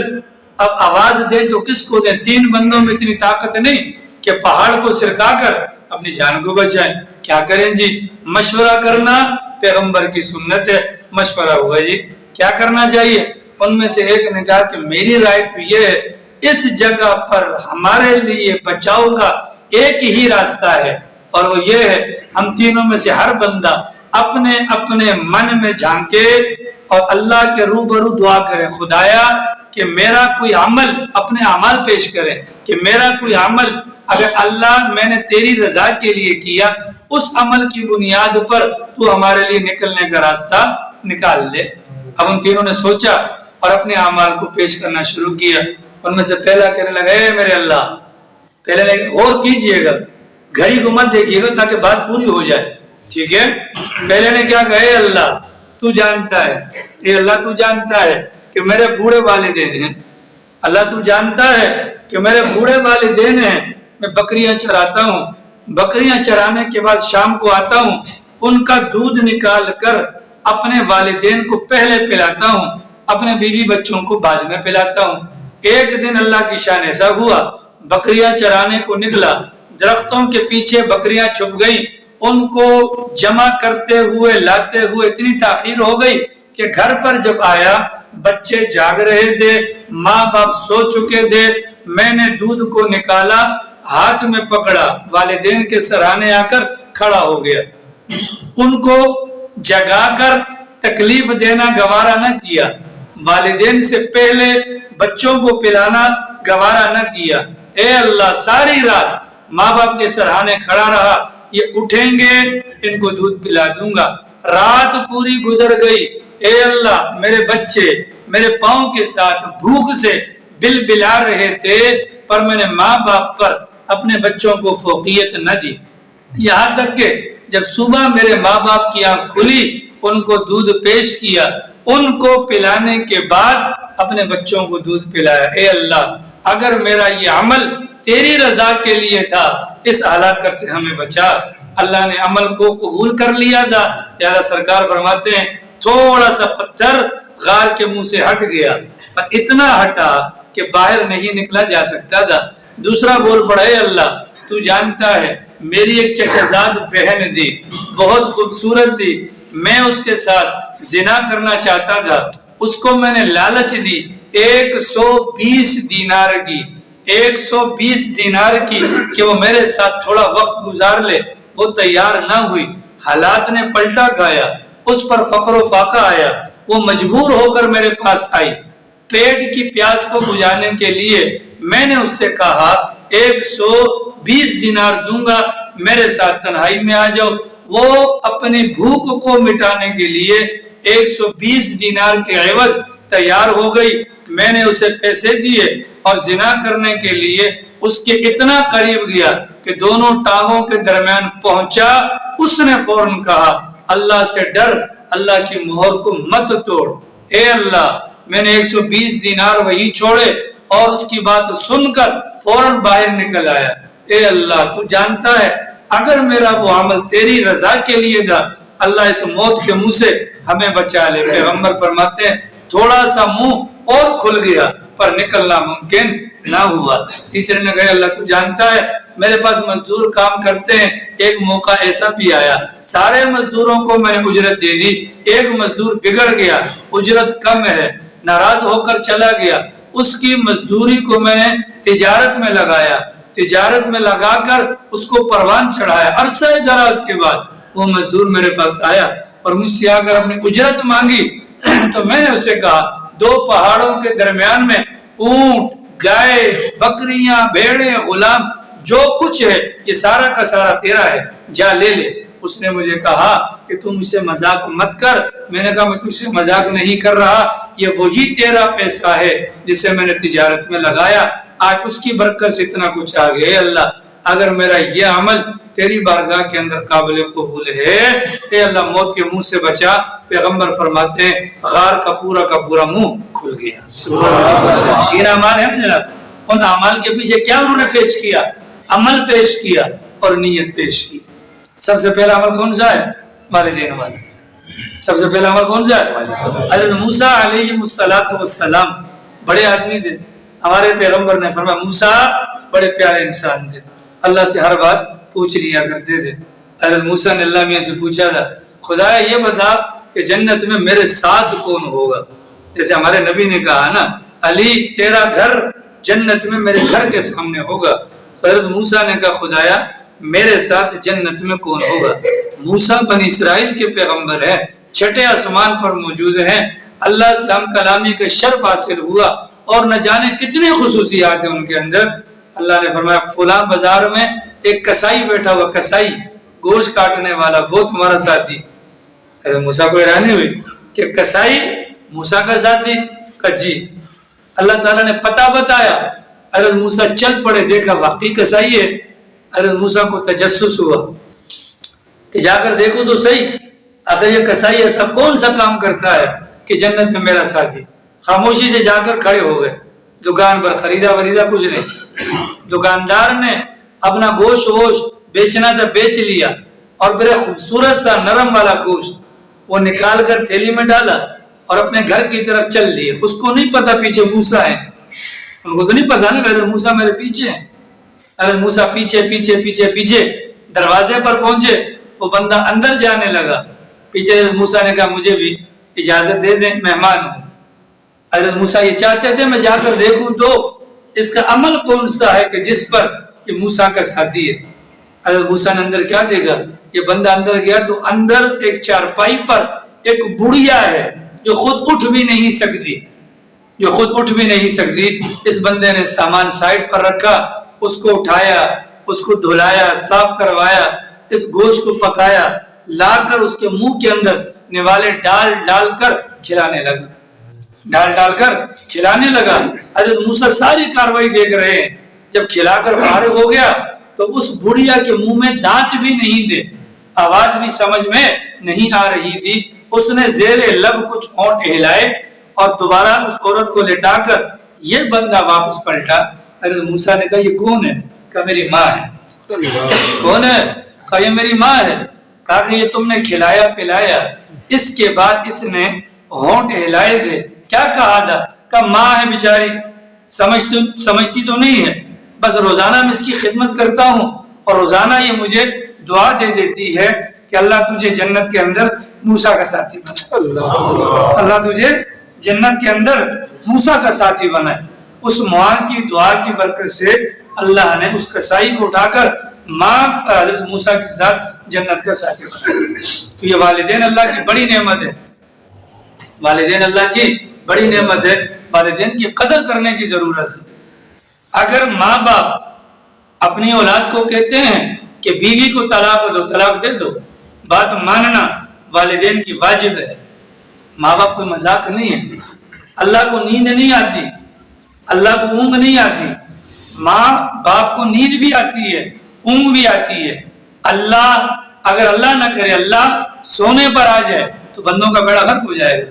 S1: اب آواز دیں تو کس کو دیں؟ 3 بندوں میں اتنی طاقت نہیں کہ پہاڑ کو سرکا کر اپنی جان کو بچائیں۔ کیا کریں جی؟ مشورہ کرنا پیغمبر کی سنت ہے۔ مشورہ ہوا جی کیا کرنا چاہیے؟ ان میں سے ایک نے کہا کہ میری رائے تو یہ ہے، اس جگہ پر ہمارے لیے بچاؤ کا ایک ہی راستہ ہے، اور وہ یہ ہے ہم تینوں میں سے ہر بندہ اپنے اپنے من میں جھانکے اور اللہ کے روبرو دعا کرے، خدایا کہ میرا کوئی عمل، اپنے اعمال پیش کرے کہ میرا کوئی عمل اگر اللہ میں نے تیری رضا کے لیے کیا، اس عمل کی بنیاد پر تو ہمارے لیے نکلنے کا راستہ نکال دے۔ اب ان تینوں نے سوچا اور اپنے اعمال کو پیش کرنا شروع کیا۔ ان میں سے پہلا کہنے لگا اے میرے اللہ، پہلے لگے اور کیجئے گا، گھڑی کو مت دیکھیے گا تاکہ بات پوری ہو جائے، ٹھیک ہے؟ پہلے نے کیا کہا اے اللہ تو جانتا ہے، اے اللہ تو جانتا ہے کہ میرے بوڑھے والدین ہیں، اللہ تو جانتا ہے کہ میرے بوڑھے والدین ہیں، میں بکریاں چراتا ہوں، بکریاں چرانے کے بعد شام کو آتا ہوں، ان کا دودھ نکال کر اپنے والدین کو پہلے پلاتا ہوں، اپنے بیوی بچوں کو بعد میں پلاتا ہوں۔ ایک دن اللہ کی شان ایسا ہوا، بکریاں چرانے کو نکلا، درختوں کے پیچھے بکریاں چھپ گئیں، ان کو جمع کرتے ہوئے لاتے ہوئے اتنی تاخیر ہو گئی کہ گھر پر جب آیا بچے جاگ رہے تھے، ماں باپ سو چکے تھے، میں نے دودھ کو نکالا، ہاتھ میں پکڑا، والدین کے سرانے آ کر کھڑا ہو گیا، ان کو جگا کر تکلیف دینا گوارا نہ کیا، والدین سے پہلے بچوں کو پلانا گوارا نہ کیا۔ اے اللہ ساری رات ماں باپ کے سرہانے کھڑا رہا، یہ اٹھیں گے ان کو دودھ پلا دوں گا، رات پوری گزر گئی، اے اللہ میرے بچے میرے پاؤں کے ساتھ بھوک سے بل بلا رہے تھے، پر میں نے ماں باپ پر اپنے بچوں کو فوقیت نہ دی، یہاں تک کہ جب صبح میرے ماں باپ کی آنکھ کھلی ان کو دودھ پیش کیا، ان کو پلانے کے بعد اپنے بچوں کو دودھ پلایا۔ اے اللہ اگر میرا یہ عمل تیری رضا کے لیے تھا، اس ہلاکت سے ہمیں بچا۔ اللہ نے عمل کو قبول کر لیا تھا، لہذا سرکار فرماتے ہیں تھوڑا سا پتھر غار کے منہ سے ہٹ گیا، پر اتنا ہٹا کہ باہر نہیں نکلا جا سکتا تھا۔ دوسرا بول پڑا اے اللہ تو جانتا ہے میری ایک چچا زاد بہن تھی، بہت خوبصورت تھی، میں اس کے ساتھ زنا کرنا چاہتا تھا، اس کو میں نے لالچ دی 120 دینار کی، 120 دینار کی کہ وہ میرے ساتھ تھوڑا وقت گزار لے، وہ تیار نہ ہوئی، حالات نے پلٹا کھایا، اس پر فقر و فاقہ آیا، وہ مجبور ہو کر میرے پاس آئی، پیٹ کی پیاس کو بجھانے کے لیے میں نے اس سے کہا 120 دینار دوں گا، میرے ساتھ تنہائی میں آ جاؤ۔ وہ اپنی بھوک کو مٹانے کے لیے 120 دینار کے عوض تیار ہو گئی، میں نے اسے پیسے دیے اور زنا کرنے کے لیے اس کے اتنا قریب گیا کہ دونوں ٹانگوں کے درمیان پہنچا، اس نے فوراً کہا اللہ سے ڈر، اللہ کی مہر کو مت توڑ۔ اے اللہ میں نے 120 دینار وہی چھوڑے اور اس کی بات سن کر فوراً باہر نکل آیا۔ اے اللہ تو جانتا ہے اگر میرا وہ عمل تیری رضا کے لیے تھا، اللہ اس موت کے منہ سے ہمیں بچا لے۔ پیغمبر فرماتے ہیں تھوڑا سا منہ اور کھل گیا پر نکلنا ممکن نہ ہوا۔ تیسرے نے کہا اللہ تو جانتا ہے میرے پاس مزدور کام کرتے ہیں، ایک موقع ایسا بھی آیا سارے مزدوروں کو میں نے اجرت دے دی، ایک مزدور بگڑ گیا، اجرت کم ہے، ناراض ہو کر چلا گیا، اس کی مزدوری کو میں نے تجارت میں لگایا، تجارت میں لگا کر اس کو پروان چڑھایا، عرصہ دراز کے بعد وہ مزدور میرے پاس آیا اور مجھ سے آ کر اپنی اجرت مانگی تو میں نے اسے کہا 2 پہاڑوں کے درمیان میں اونٹ، گائے، بکریاں، بھیڑیں، غلام، جو کچھ ہے یہ سارا کا سارا تیرا ہے، جا لے لے۔ اس نے مجھے کہا کہ تم اسے مذاق مت کر۔ میں نے کہا میں تجھ سے مذاق نہیں کر رہا، یہ وہی تیرا پیسہ ہے جسے میں نے تجارت میں لگایا، آج اس کی برکت سے اتنا کچھ آ گیا۔ اللہ اگر میرا یہ عمل تیری بارگاہ کے اندر قابل قبول ہے، اے اللہ موت کے منہ سے بچا۔ پیغمبر فرماتے ہیں غار کا پورا منہ کھل گیا۔ یہ اعمال ہے جناب، ان اعمال کے پیچھے کیا انہوں نے پیش کیا؟ عمل پیش کیا اور نیت پیش کی۔ سب سے پہلا عمل کون سا ہے؟ والدین والا۔ سب سے پہلا عمل کون سا ہے؟ حضرت موسیٰ علیہ السلام بڑے آدمی تھے، ہمارے پیغمبر نے فرمایا موسیٰ بڑے پیارے انسان تھے، اللہ سے ہر بات پوچھ لیا کرتے تھے۔ حضرت موسیٰ نے اللہ میاں سے پوچھا تھا خدایا یہ بتا کہ جنت میں میرے ساتھ کون ہوگا؟ جیسے ہمارے نبی نے کہا نا علی تیرا گھر جنت میں میرے گھر کے سامنے ہوگا، تو حضرت موسیٰ نے کہا خدایا میرے ساتھ جنت میں کون ہوگا؟ موسیٰ بنی اسرائیل کے پیغمبر ہیں، چھٹے آسمان پر موجود ہیں، اللہ سے ہم کلامی کا شرف حاصل ہوا اور نہ جانے کتنے خصوصیات ہیں ان کے اندر۔ اللہ نے فرمایا فلاں بازار میں ایک کسائی بیٹھا ہوا، کسائی گوشت کاٹنے والا، وہ تمہارا ساتھی۔ حضرت موسیٰ کو حیرانی ہوئی کہ کسائی موسیٰ کا ساتھی؟ کہا جی۔ اللہ تعالیٰ نے پتہ بتایا، حضرت موسیٰ چل پڑے، دیکھا واقعی کسائی ہے۔ حضرت موسیٰ کو تجسس ہوا کہ جا کر دیکھو تو صحیح، اگر یہ کسائی ایسا کون سا کام کرتا ہے کہ جنت میں میرا ساتھی۔ خاموشی سے جا کر کھڑے ہو گئے، دکان پر خریدا وریدا کچھ نہیں، دکاندار نے اپنا گوشت بیچنا تھا بیچ لیا، اور پھر خوبصورت سا نرم والا گوشت وہ نکال کر تھیلی میں ڈالا اور اپنے گھر کی طرف چل دیے۔ اس کو نہیں پتا پیچھے موسیٰ ہے، ان کو تو نہیں پتا نا حضرت موسیٰ میرے پیچھے ہیں۔ حضرت موسیٰ پیچھے دروازے پر پہنچے، وہ بندہ اندر جانے لگا، پیچھے حضرت موسیٰ نے کہا مجھے بھی اجازت دے دیں، مہمان ہوں۔ حضرت موسیٰ یہ چاہتے تھے میں جا کر دیکھوں تو اس کا عمل کون سا ہے کہ جس پر یہ موسیٰ کا ساتھی ہے۔ حضرت موسیٰ نے اندر کیا دیکھا؟ یہ بندہ اندر گیا تو اندر ایک چارپائی پر ایک بڑھیا ہے جو خود اٹھ بھی نہیں سکتی، اس بندے نے سامان سائڈ پر رکھا، اس کو اٹھایا، اس کو دھلایا، صاف کروایا، اس گوشت کو پکایا، لا کر اس کے منہ کے اندر نوالے ڈال کر کھلانے لگا۔ حضرت موسیٰ ساری کاروائی دیکھ رہے ہیں۔ جب کھلا کر فارغ ہو گیا تو اس بڑھیا کے منہ میں دانت بھی نہیں تھے، آواز بھی سمجھ میں نہیں آ رہی تھی۔ اس نے زیر لب کچھ ہونٹ ہلائے اور دوبارہ اس عورت کو لٹا کر یہ بندہ واپس پلٹا۔ حضرت موسیٰ نے کہا یہ کون ہے؟ کہا میری ماں ہے۔ کون ہے؟ کہا یہ میری ماں ہے۔ کہا کہ یہ تم نے کھلایا پلایا، اس کے بعد اس نے ہونٹ ہلائے تھے، کیا کہا تھا؟ کہا ماں ہے بیچاری، سمجھتی تو نہیں ہے، بس روزانہ میں اس کی خدمت کرتا ہوں اور روزانہ یہ مجھے دعا دے دیتی ہے کہ اللہ تجھے جنت کے اندر موسیٰ کا ساتھی بنائے، اللہ تجھے جنت کے اندر موسیٰ کا ساتھی بنائے۔ اس ماں کی دعا کی برکت سے اللہ نے اس کسائی کو اٹھا کر ماں حضرت موسیٰ کے ساتھ جنت کا ساتھی بنایا۔ تو یہ والدین اللہ کی بڑی نعمت ہے، والدین اللہ کی بڑی نعمت ہے، والدین کی قدر کرنے کی ضرورت ہے۔ اگر ماں باپ اپنی اولاد کو کہتے ہیں کہ بیوی کو طلاق دے دو، بات ماننا والدین کی واجب ہے۔ ماں باپ کوئی مذاق نہیں ہے۔ اللہ کو نیند نہیں آتی، اللہ کو اونگ نہیں آتی، ماں باپ کو نیند بھی آتی ہے، اونگ بھی آتی ہے۔ اگر اللہ نہ کرے اللہ سونے پر آ جائے تو بندوں کا بیڑا غرق ہو جائے گا۔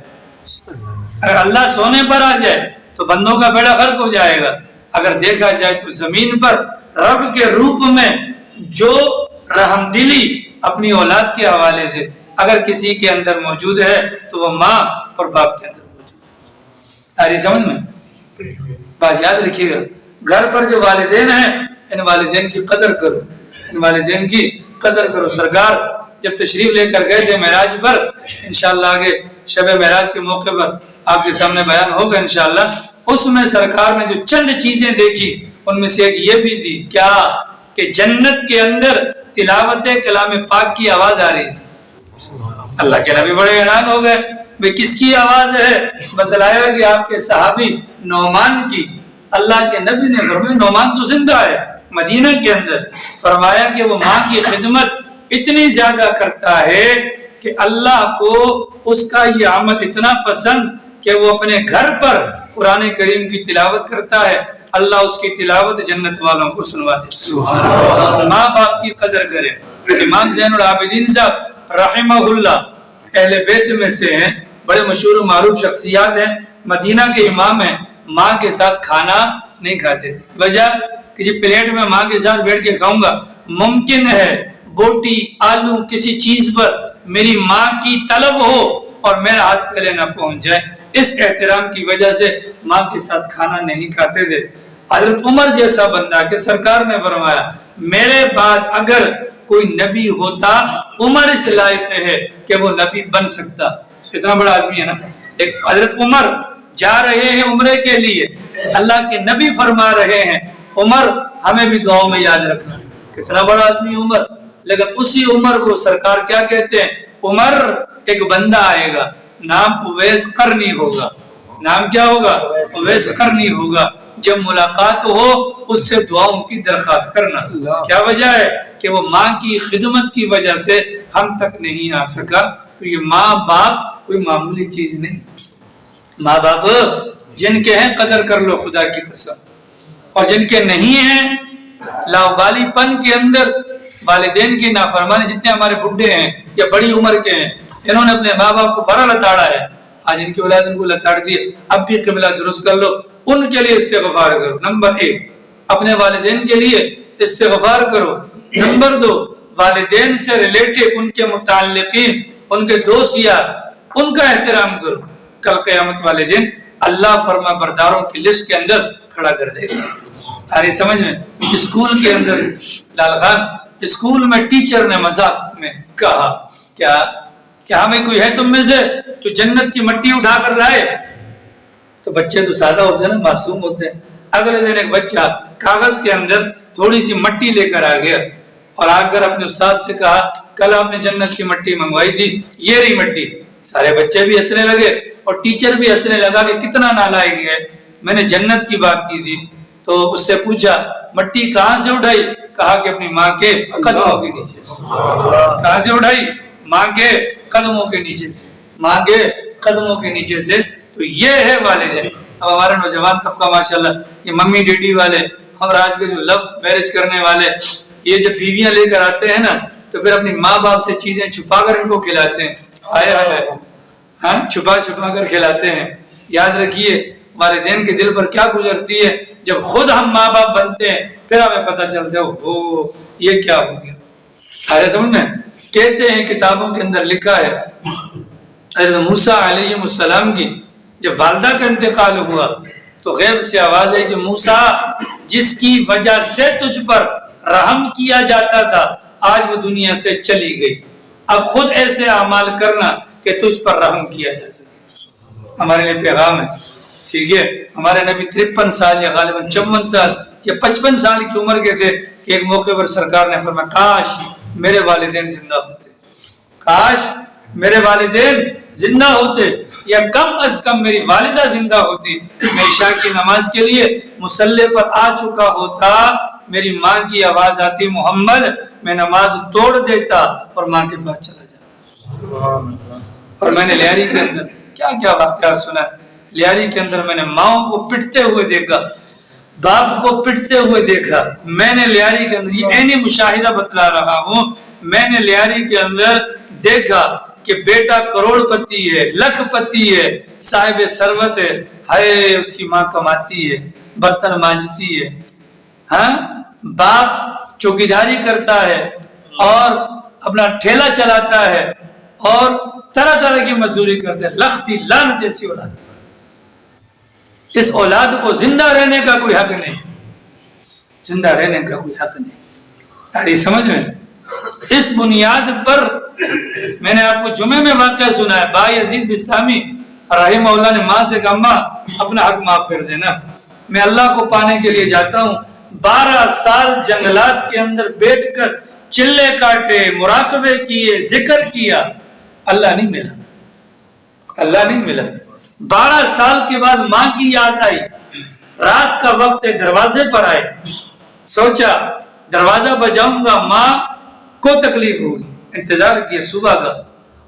S1: اگر اللہ سونے پر آ جائے تو بندوں کا بیڑا غرق ہو جائے گا۔ اگر دیکھا جائے تو زمین پر رب کے روپ میں جو رحم دلی اپنی اولاد کے حوالے سے اگر کسی کے اندر موجود ہے تو وہ ماں اور باپ کے اندر موجود ہے۔ آری سمجھ میں؟ بات یاد رکھیے گا، گھر پر جو والدین ہیں ان والدین کی قدر کرو، ان والدین کی قدر کرو۔ سرکار جب تشریف لے کر گئے تھے معراج پر، انشاءاللہ آگے شب معراج کے موقع پر آپ کے سامنے بیان ہوگا انشاءاللہ، اس میں سرکار نے جو چند چیزیں دیکھی ان میں سے ایک یہ بھی تھی کیا کہ جنت کے اندر تلاوت کلام پاک کی آواز آ رہی تھی۔ اللہ کے نبی بڑے حیران ہو گئے، بھئی کس کی آواز ہے؟ بتلایا کہ آپ کے صحابی نعمان کی۔ اللہ کے نبی نے فرمایا نعمان تو زندہ ہے مدینہ کے اندر، فرمایا کہ وہ ماں کی خدمت اتنی زیادہ کرتا ہے کہ اللہ کو اس کا یہ عمل اتنا پسند کہ وہ اپنے گھر پر قرآن کریم کی تلاوت کرتا ہے، اللہ اس کی تلاوت جنت والوں کو سنوا دیتا۔ ماں باپ کی قدر کرے۔ امام زین العابدین صاحب رحمہ اللہ اہل بیت میں سے ہیں، بڑے مشہور و معروف شخصیات ہیں، مدینہ کے امام ہیں، ماں کے ساتھ کھانا نہیں کھاتے تھے۔ وجہ کہ جب پلیٹ میں ماں کے ساتھ بیٹھ کے کھاؤں گا، ممکن ہے بوٹی آلو کسی چیز پر میری ماں کی طلب ہو اور میرا ہاتھ پہلے نہ پہنچ جائے، اس احترام کی وجہ سے ماں کے ساتھ کھانا نہیں کھاتے تھے۔ حضرت عمر جیسا بندہ کہ سرکار نے فرمایا میرے بعد اگر کوئی نبی ہوتا عمر اس لائق ہے کہ وہ نبی بن سکتا، اتنا بڑا آدمی ہے نا۔ حضرت عمر جا رہے ہیں عمرے کے لیے، اللہ کے نبی فرما رہے ہیں عمر ہمیں بھی دعاؤں میں یاد رکھنا، کتنا بڑا آدمی عمر۔ لیکن اسی عمر کو سرکار کیا کہتے ہیں؟ عمر ایک بندہ آئے گا، نام اویس قرنی ہوگا۔ نام کیا ہوگا؟ اویس قرنی ہوگا۔ جب ملاقات ہو اس سے دعاؤں کی درخواست کرنا۔ کیا وجہ ہے؟ کہ وہ ماں کی خدمت کی وجہ سے ہم تک نہیں آ سکا۔ تو یہ ماں باپ کوئی معمولی چیز نہیں۔ ماں باپ جن کے ہیں قدر کر لو خدا کی قسم، اور جن کے نہیں ہیں لاوبالی پن کے اندر والدین کی نافرمانی، جتنے ہمارے بڈھے ہیں یا بڑی عمر کے ہیں، انہوں نے اپنے ماں باپ کو بڑا لتاڑا ہے، آج ان کی اولاد ان کو لتاڑ دی، اب بھی قبلہ درست کر لو، ان کے لیے استغفار کرو۔ نمبر 1 اپنے والدین کے لیے استغفار کرو۔ نمبر 2 والدین سے ریلیٹڈ ان کے متعلقین، ان کے دوست یار، ان کا احترام کرو۔ کل قیامت والدین اللہ فرما برداروں کی لسٹ کے اندر کھڑا کر دے گا۔ آری سمجھ میں؟ اسکول کے اندر لال خان، اسکول میں ٹیچر نے مذاق میں کہا کیا ہمیں کوئی ہے تم میں سے جو جنت کی مٹی اٹھا کر لائے؟ تو بچے تو سادہ ہوتے ہیں نا، معصوم ہوتے ہیں۔ اگلے دن ایک بچہ کاغذ کے اندر تھوڑی سی مٹی لے کر آ گیا اور آ کر اپنے استاد سے کہا کل آپ نے جنت کی مٹی منگوائی تھی، یہ رہی مٹی۔ سارے بچے بھی ہنسنے لگے اور ٹیچر بھی ہنسنے لگا کہ کتنا نالائق ہے، میں نے جنت کی بات کی تھی۔ تو اس سے پوچھا مٹی کہاں سے اٹھائی؟ کہا کہ اپنی ماں کے قدموں کے نیچے سے۔ کہاں سے اٹھائی؟ ماں کے قدموں کے نیچے سے، ماں کے قدموں کے نیچے سے۔ تو یہ ہے والدین۔ اب ہمارے نوجوان طبقہ ماشاءاللہ یہ ممی ڈیڈی والے اور آج کے جو لو میرج کرنے والے، یہ جب بیویاں لے کر آتے ہیں نا تو پھر اپنی ماں باپ سے چیزیں چھپا کر ان کو کھلاتے ہیں، ہاں چھپا کر کھلاتے ہیں۔ یاد رکھیے والدین کے دل پر کیا گزرتی ہے جب خود ہم ماں باپ بنتے ہیں، پھر ہمیں پتہ چلتا ہے او یہ کیا ہو گیا۔ ارے سمجھ میں کہتے ہیں کتابوں کے اندر لکھا ہے حضرت موسیٰ علیہ السلام کی جب والدہ کا انتقال ہوا تو غیب سے آواز ہے کہ موسیٰ جس کی وجہ سے تجھ پر رحم کیا جاتا تھا آج وہ دنیا سے چلی گئی، اب خود ایسے اعمال کرنا کہ تجھ پر رحم کیا جا سکے۔ ہمارے لیے پیغام ہے، ٹھیک ہے۔ ہمارے نبی 53 سال یا غالباً 54 سال یا 55 سال کی عمر کے تھے کہ ایک موقع پر سرکار نے فرمایا کاش میرے والدین زندہ ہوتے، کاش میرے والدین زندہ ہوتے، یا کم از کم میری والدہ زندہ ہوتی، میں عشاء کی نماز کے لیے مصلی پر آ چکا ہوتا، میری ماں کی آواز آتی محمد، میں نماز توڑ دیتا اور ماں کے پاس چلا جاتا۔ اور میں نے لیاری کے اندر کیا کیا واقعات سنا ہے۔ لیاری کے اندر میں نے ماؤں کو پٹتے ہوئے دیکھا، باپ کو پٹتے ہوئے دیکھا۔ میں نے لیاری کے اندر یہ عینی مشاہدہ بتلا رہا ہوں، میں نے لیاری کے اندر دیکھا کہ بیٹا کروڑ پتی ہے، لکھ پتی ہے، صاحب ثروت ہے، ہائے اس کی ماں کماتی ہے، برتن مانجتی ہے، ہاں باپ چوکیداری کرتا ہے اور اپنا ٹھیلا چلاتا ہے اور طرح طرح کی مزدوری کرتے ہیں، لختی لعنت ایسی اولاد پر۔ اس اولاد کو زندہ رہنے کا کوئی حق نہیں، زندہ رہنے کا کوئی حق نہیں۔ تاری سمجھ میں؟ اس بنیاد پر میں نے آپ کو جمعے میں واقعہ سنا ہے، بایزید بستامی رحمہ اللہ نے ماں سے کہا ماں اپنا حق معاف کر دینا، میں اللہ کو پانے کے لیے جاتا ہوں، 12 سال جنگلات کے اندر بیٹھ کر چلے کاٹے، مراقبے کیے، ذکر کیا، اللہ نہیں ملا، اللہ نہیں ملا۔ 12 سال کے بعد ماں کی یاد آئی، رات کا وقت ہے، دروازے پر آئے، سوچا دروازہ بجاؤں گا ماں کو تکلیف ہوگی، انتظار کیا صبح کا،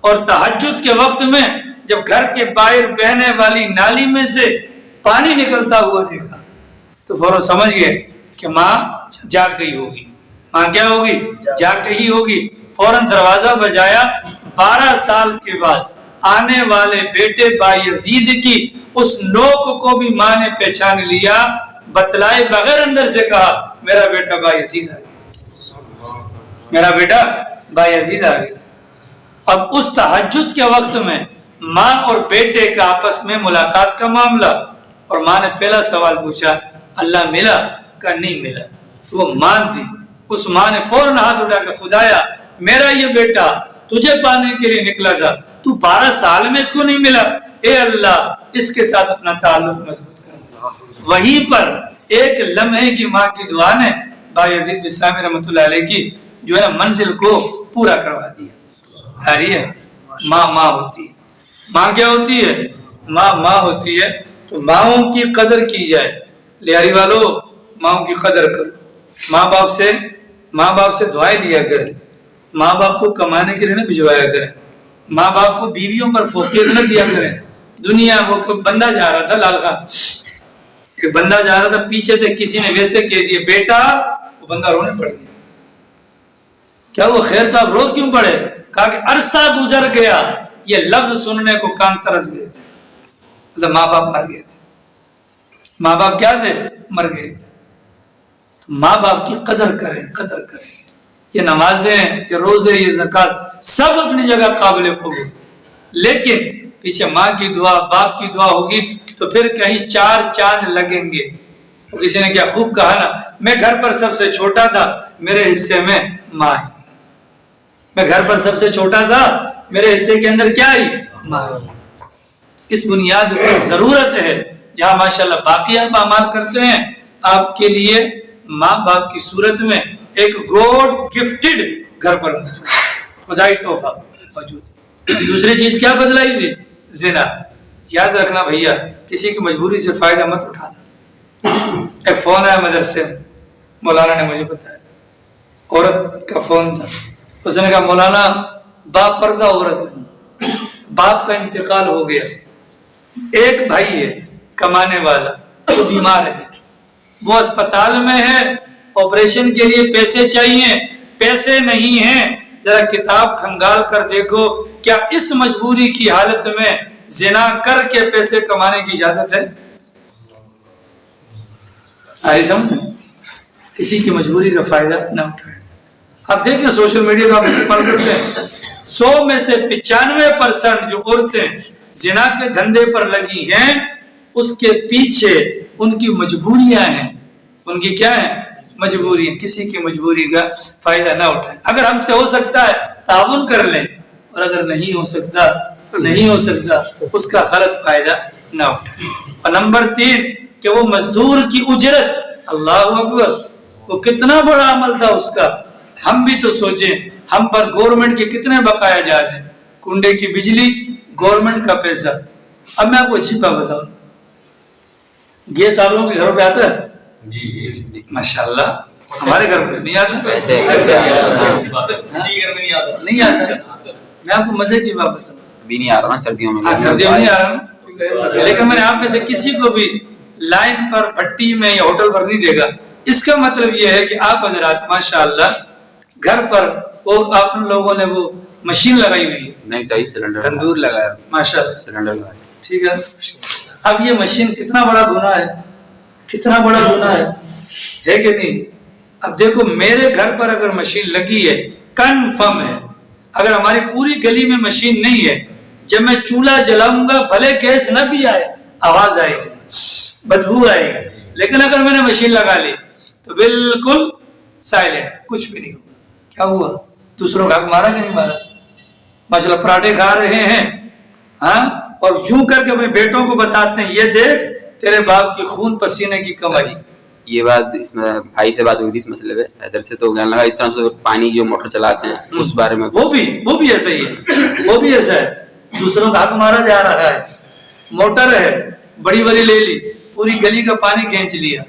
S1: اور تہجد کے وقت میں جب گھر کے باہر بہنے والی نالی میں سے پانی نکلتا ہوا دیکھا تو فوراً سمجھ گئے کہ ماں جاگ گئی ہوگی، ماں کیا ہوگی؟ جاگ گئی ہوگی۔ فوراً دروازہ بجایا۔ 12 سال کے بعد آنے والے بیٹے بایزید کی اس نوک کو بھی ماں نے پہچان لیا، بتلائے بغیر اندر سے کہا میرا بیٹا بایزید آ گیا، میرا بیٹا بایزید آ گیا۔ اب اس تہجد کے وقت میں ماں اور بیٹے کا آپس میں ملاقات کا معاملہ، اور ماں نے پہلا سوال پوچھا اللہ ملا؟ کہ نہیں ملا۔ تو وہ ماں تھی، اس ماں نے فوراً ہاتھ اٹھا کہ خدایا میرا یہ بیٹا تجھے پانے کے لیے نکلا تھا، تو 12 سال میں اس کو نہیں ملا، اے اللہ اس کے ساتھ اپنا تعلق مضبوط کر۔ وہیں پر ایک لمحے کی ماں کی دعا نے بایزید بستامی رحمۃ اللہ علیہ کی جو ہے نا منزل کو پورا کروا دیا۔ آ رہی ہے؟ ماں ماں ہوتی ہے۔ ماں کیا ہوتی ہے؟ ماں ماں ہوتی ہے۔ تو ماؤں کی قدر کی جائے، لیاری والو ماؤں کی قدر کرو، ماں باپ سے دعائیں لیا کرے، ماں باپ کو کمانے کے لیے نہ بھجوایا کرے، ماں باپ کو بیویوں پر فوقیت نہ دیا کرے۔ دنیا وہ بندہ جا رہا تھا، لال خان ایک بندہ جا رہا تھا، پیچھے سے کسی نے ویسے کہہ دیا بیٹا، وہ بندہ رونے پڑ گیا۔ کیا وہ خیر تھا؟ رو کیوں پڑے؟ کہا کہ عرصہ گزر گیا، یہ لفظ سننے کو کان ترس گئے تھے، مطلب ماں باپ مر گئے تھے۔ ماں باپ کیا تھے؟ مر گئے تھے۔ تو ماں باپ کی قدر کریں، قدر کریں۔ یہ نمازیں، یہ روزے، یہ زکوٰۃ سب اپنی جگہ قابل قبول، لیکن پیچھے ماں کی دعا، باپ کی دعا ہوگی تو پھر کہیں 4 چاند لگیں گے۔ تو کسی نے کیا خوب کہا نا، میں گھر پر سب سے چھوٹا تھا، میرے حصے میں ماں ہے۔ میں گھر پر سب سے چھوٹا تھا، میرے حصے کے اندر کیا ہے؟ ماں ہے۔ اس بنیاد پر ضرورت ہے جہاں ماشاءاللہ باقی آپ اعمال کرتے ہیں، آپ کے لیے ماں باپ کی صورت میں ایک گوڈ گفٹڈ گھر پر موجود، خدائی تحفہ موجود۔ دوسری چیز کیا بدلائی تھی؟ زنا۔ یاد رکھنا بھیا، کسی کی مجبوری سے فائدہ مت اٹھانا۔ ایک فون آیا مدرسے میں، مولانا نے مجھے بتایا، عورت کا فون تھا، اس نے کہا مولانا باپ پردہ عورت ہے، باپ کا انتقال ہو گیا، ایک بھائی ہے کمانے والا، وہ بیمار ہے، وہ اسپتال میں ہے، آپریشن کے لیے پیسے چاہیے، پیسے نہیں ہیں، ذرا کتاب کھنگال کر دیکھو کیا اس مجبوری کی حالت میں زنا کر کے پیسے کمانے کی اجازت ہے؟ کسی کی مجبوری کا فائدہ نہ اٹھائے۔ آپ دیکھیں سوشل میڈیا کا آپ استعمال کرتے ہیں، 100 میں سے 95% جو عورتیں زنا کے دھندے پر لگی ہیں، اس کے پیچھے ان کی مجبوریاں ہیں۔ ان کی کیا ہیں؟ مجبوریاں۔ کسی کی مجبوری کا فائدہ نہ اٹھائیں۔ اگر ہم سے ہو سکتا ہے تعاون کر لیں، اور اگر نہیں ہو سکتا اس کا غلط فائدہ نہ اٹھائیں۔ اور نمبر 3 کہ وہ مزدور کی اجرت، اللہ اکبر، وہ کتنا بڑا عمل تھا اس کا۔ ہم بھی تو سوچیں، ہم پر گورنمنٹ کے کتنے بقایا جاتے ہیں، کنڈے کی بجلی گورنمنٹ کا پیسہ۔ اب میں آپ کو اچھی بات بتاؤں، گیس آپ لوگوں کے گھروں پہ آتا ہے؟ جی ماشاءاللہ، ہمارے گھر پہ نہیں آتا، نہیں آتا۔ میں آپ کو مزے کی بات بتاؤں، ابھی نہیں آ رہا نا، سردیوں میں نہیں آ رہا نا، لیکن میں نے آپ میں سے کسی کو بھی لائن پر، بھٹی میں یا ہوٹل پر نہیں دیکھا۔ اس کا مطلب یہ ہے کہ آپ حضرات ماشاءاللہ گھر پر وہ آپ لوگوں نے وہ مشین لگائی ہوئی ہے، نہیں صحیح، سلنڈر، تندور لگایا ماشاءاللہ، سلنڈر لگایا، ٹھیک ہے۔ اب یہ مشین کتنا بڑا گناہ ہے، کتنا بڑا گناہ ہے کہ نہیں؟ اب دیکھو میرے گھر پر اگر مشین لگی ہے، کنفرم ہے، اگر ہماری پوری گلی میں مشین نہیں ہے، جب میں چولہا جلاؤں گا بھلے گیس نہ بھی آئے، آواز آئے گی، بدبو آئے گی، لیکن اگر میں نے مشین لگا لی تو بالکل سائلنٹ، کچھ بھی نہیں ہوگا۔ کیا ہوا؟ دوسروں کا حق مارا کہ نہیں مارا؟ ماشاءاللہ پراٹھے کھا رہے ہیں، ہاں، اور یوں کر کے اپنے بیٹوں کو بتاتے ہیں یہ دیکھ تیرے باپ کی خون پسینے کی کمائی،
S2: یہ بات اس میں بھائی سے بات ہوئی تھی اس مسئلے پہ حیدر سے, تو کہنے لگا اس طرح سے پانی جو موٹر چلاتے ہیں اس بارے میں
S1: وہ بھی ایسا ہی ہے, وہ بھی ایسا ہے, دوسروں کا حق مارا جا رہا ہے. موٹر ہے بڑی بڑی لے لی, پوری گلی کا پانی کھینچ لیا,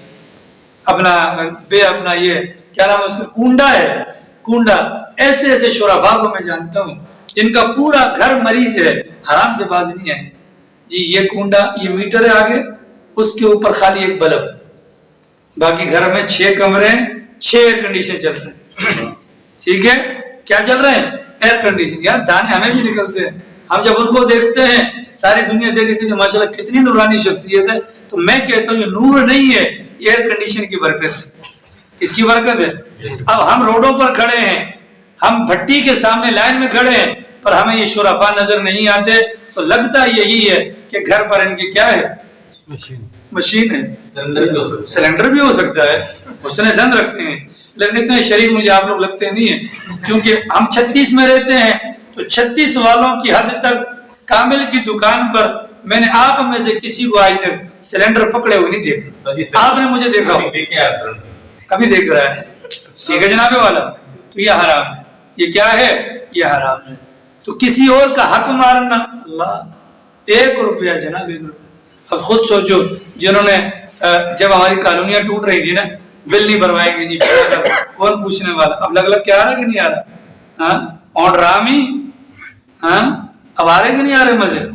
S1: اپنا یہ کیا نام ہے اس کا, کنڈا ہے, کنڈا. ایسے ایسے شرفاء کو میں جانتا ہوں جن کا پورا گھر مریض ہے, حرام سے باز نہیں آئے جی. یہ کنڈا, یہ میٹر ہے آگے, اس کے اوپر خالی ایک بلب, باقی گھر میں 6 کمرے ہیں, 6 ایئر کنڈیشن چل رہے ہیں. ٹھیک ہے, کیا چل رہے ہیں؟ Air condition. یار دانے ہمیں بھی نکلتے ہیں, ہم جب ان کو دیکھتے ہیں, ساری دنیا دیکھتے ہیں ماشاء اللہ کتنی نورانی شخصیت ہے, تو میں کہتا ہوں یہ نور نہیں ہے, ایئر کنڈیشن کی برکت ہے. کس کی برکت ہے؟ اب ہم روڈوں پر کھڑے ہیں, ہم بھٹی کے سامنے لائن میں کھڑے ہیں, پر ہمیں یہ شرفاء نظر نہیں آتے, تو لگتا یہی ہے کہ گھر پر ان کی کیا ہے, مشین ہے. سلنڈر بھی ہو سکتا ہے, حسن زن رکھتے ہیں, لیکن اتنے شریف مجھے آپ لوگ لگتے نہیں ہیں, کیونکہ ہم 36 میں رہتے ہیں, تو 36 والوں کی حد تک کامل کی دکان پر میں نے آپ میں سے کسی کو آج تک سلنڈر پکڑے ہوئے نہیں دیکھا. آپ نے مجھے دیکھا ہو, ابھی دیکھ رہا ہے. ٹھیک ہے جناب والا, تو یہ حرام ہے. یہ کیا ہے؟ یہ حرام ہے. تو کسی اور کا حق مارنا, اللہ 1 روپیہ جناب 1 روپیہ. اب خود سوچو, جنہوں نے جب ہماری کالونیاں ٹوٹ رہی تھی نا, بل نہیں بھروائیں گے جی, کون پوچھنے والا. اب لگ کیا آ رہا کہ نہیں آ رہا, ہاں اور رامی, ہاں اب آ رہے کہ نہیں آ رہے مزے.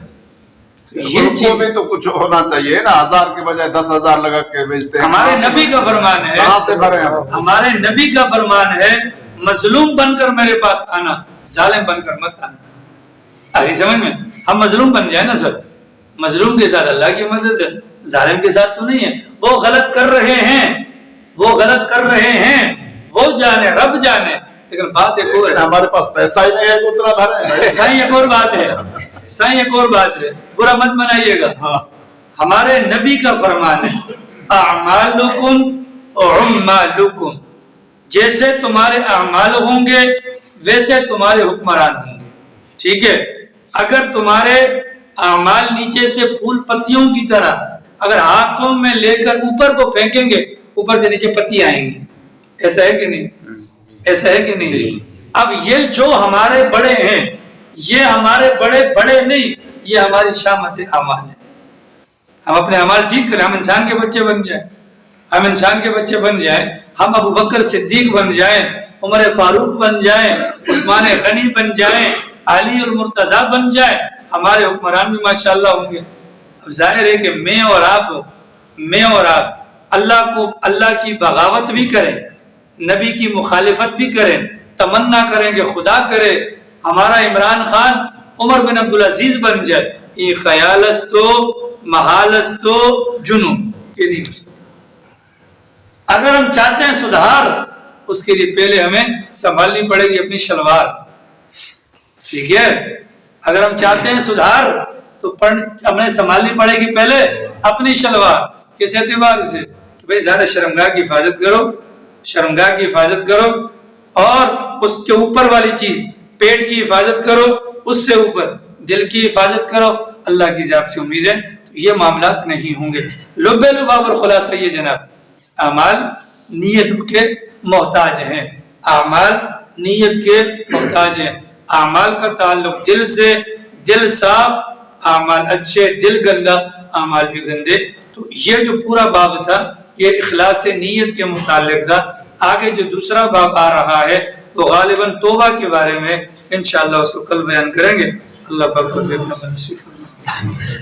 S3: یہ چیز بھی تو کچھ ہونا چاہیے نا, 1000 کے بجائے 10,000 لگا کے بیچتے ہیں.
S1: ہمارے نبی کا فرمان ہے,
S3: کہاں سے بھرے ہیں؟
S1: ہمارے نبی کا فرمان ہے, مظلوم بن کر میرے پاس آنا, ظالم بن کر مت آنا. آگے سمجھ میں, ہم مظلوم بن جائیں نا سر, مظلوم کے ساتھ اللہ کی مدد ہے, ظالم کے ساتھ تو نہیں ہے. وہ غلط کر رہے ہیں, وہ غلط کر رہے ہیں, وہ جانے, رب جانے. لیکن بات ایک اور ہے,
S3: ہمارے پاس پیسہ ہی نہیں ہے کہ اتنا بھرے.
S1: صحیح ایک اور بات ہے, صحیح ایک اور بات ہے, برا مت منائیے گا. ہمارے نبی کا فرمان ہے, اعمالکم اعمالکم, جیسے تمہارے اعمال ہوں گے ویسے تمہارے حکمران ہوں گے. ٹھیک ہے, اگر تمہارے اعمال نیچے سے پھول پتیوں کی طرح اگر ہاتھوں میں لے کر اوپر کو پھینکیں گے, اوپر سے نیچے پتی آئیں گی. ایسا ہے کہ نہیں, ایسا ہے کہ نہیں. اب یہ جو ہمارے بڑے ہیں, یہ ہمارے بڑے نہیں, یہ ہماری شامت اعمال ہے. ہم اپنے اعمال ٹھیک کریں, ہم انسان کے بچے بن جائیں, ہم انسان کے بچے بن جائیں, ہم ابو بکر صدیق بن جائیں, عمر فاروق بن جائیں, عثمان غنی بن جائیں, علی المرتضیٰ بن جائیں, ہمارے حکمران بھی ماشاءاللہ ہوں گے. اب ظاہر ہے کہ میں اور آپ اللہ کی بغاوت بھی کریں, نبی کی مخالفت بھی کریں, تمنا کریں کہ خدا کرے ہمارا عمران خان عمر بن عبدالعزیز بن جائے, یہ خیال است و محال است و جنون کہ نہیں ہو سکتا. اگر ہم چاہتے ہیں سدھار, اس کے لیے پہلے ہمیں سنبھالنی پڑے گی اپنی شلوار. ٹھیک ہے, اگر ہم چاہتے ہیں سدھار تو ہمیں سنبھالنی پڑے گی پہلے اپنی شلوار. کس اعتبار سے کہ بھئی زیادہ شرمگاہ کی حفاظت کرو, شرمگاہ کی حفاظت کرو, اور اس کے اوپر والی چیز پیٹ کی حفاظت کرو, اس سے اوپر دل کی حفاظت کرو. اللہ کی ذات سے امید ہے یہ معاملات نہیں ہوں گے. لب لباب اور خلاصہ یہ جناب, اعمال نیت کے محتاج ہیں, اعمال نیت کے محتاج ہیں. اعمال کا تعلق دل سے, دل صاف اعمال اچھے, دل گندا اعمال بھی گندے. تو یہ جو پورا باب تھا یہ اخلاص نیت کے متعلق تھا. آگے جو دوسرا باب آ رہا ہے وہ غالباً توبہ کے بارے میں, انشاءاللہ اس کو کل بیان کریں گے. اللہ پاک کو نصیب فرمائے.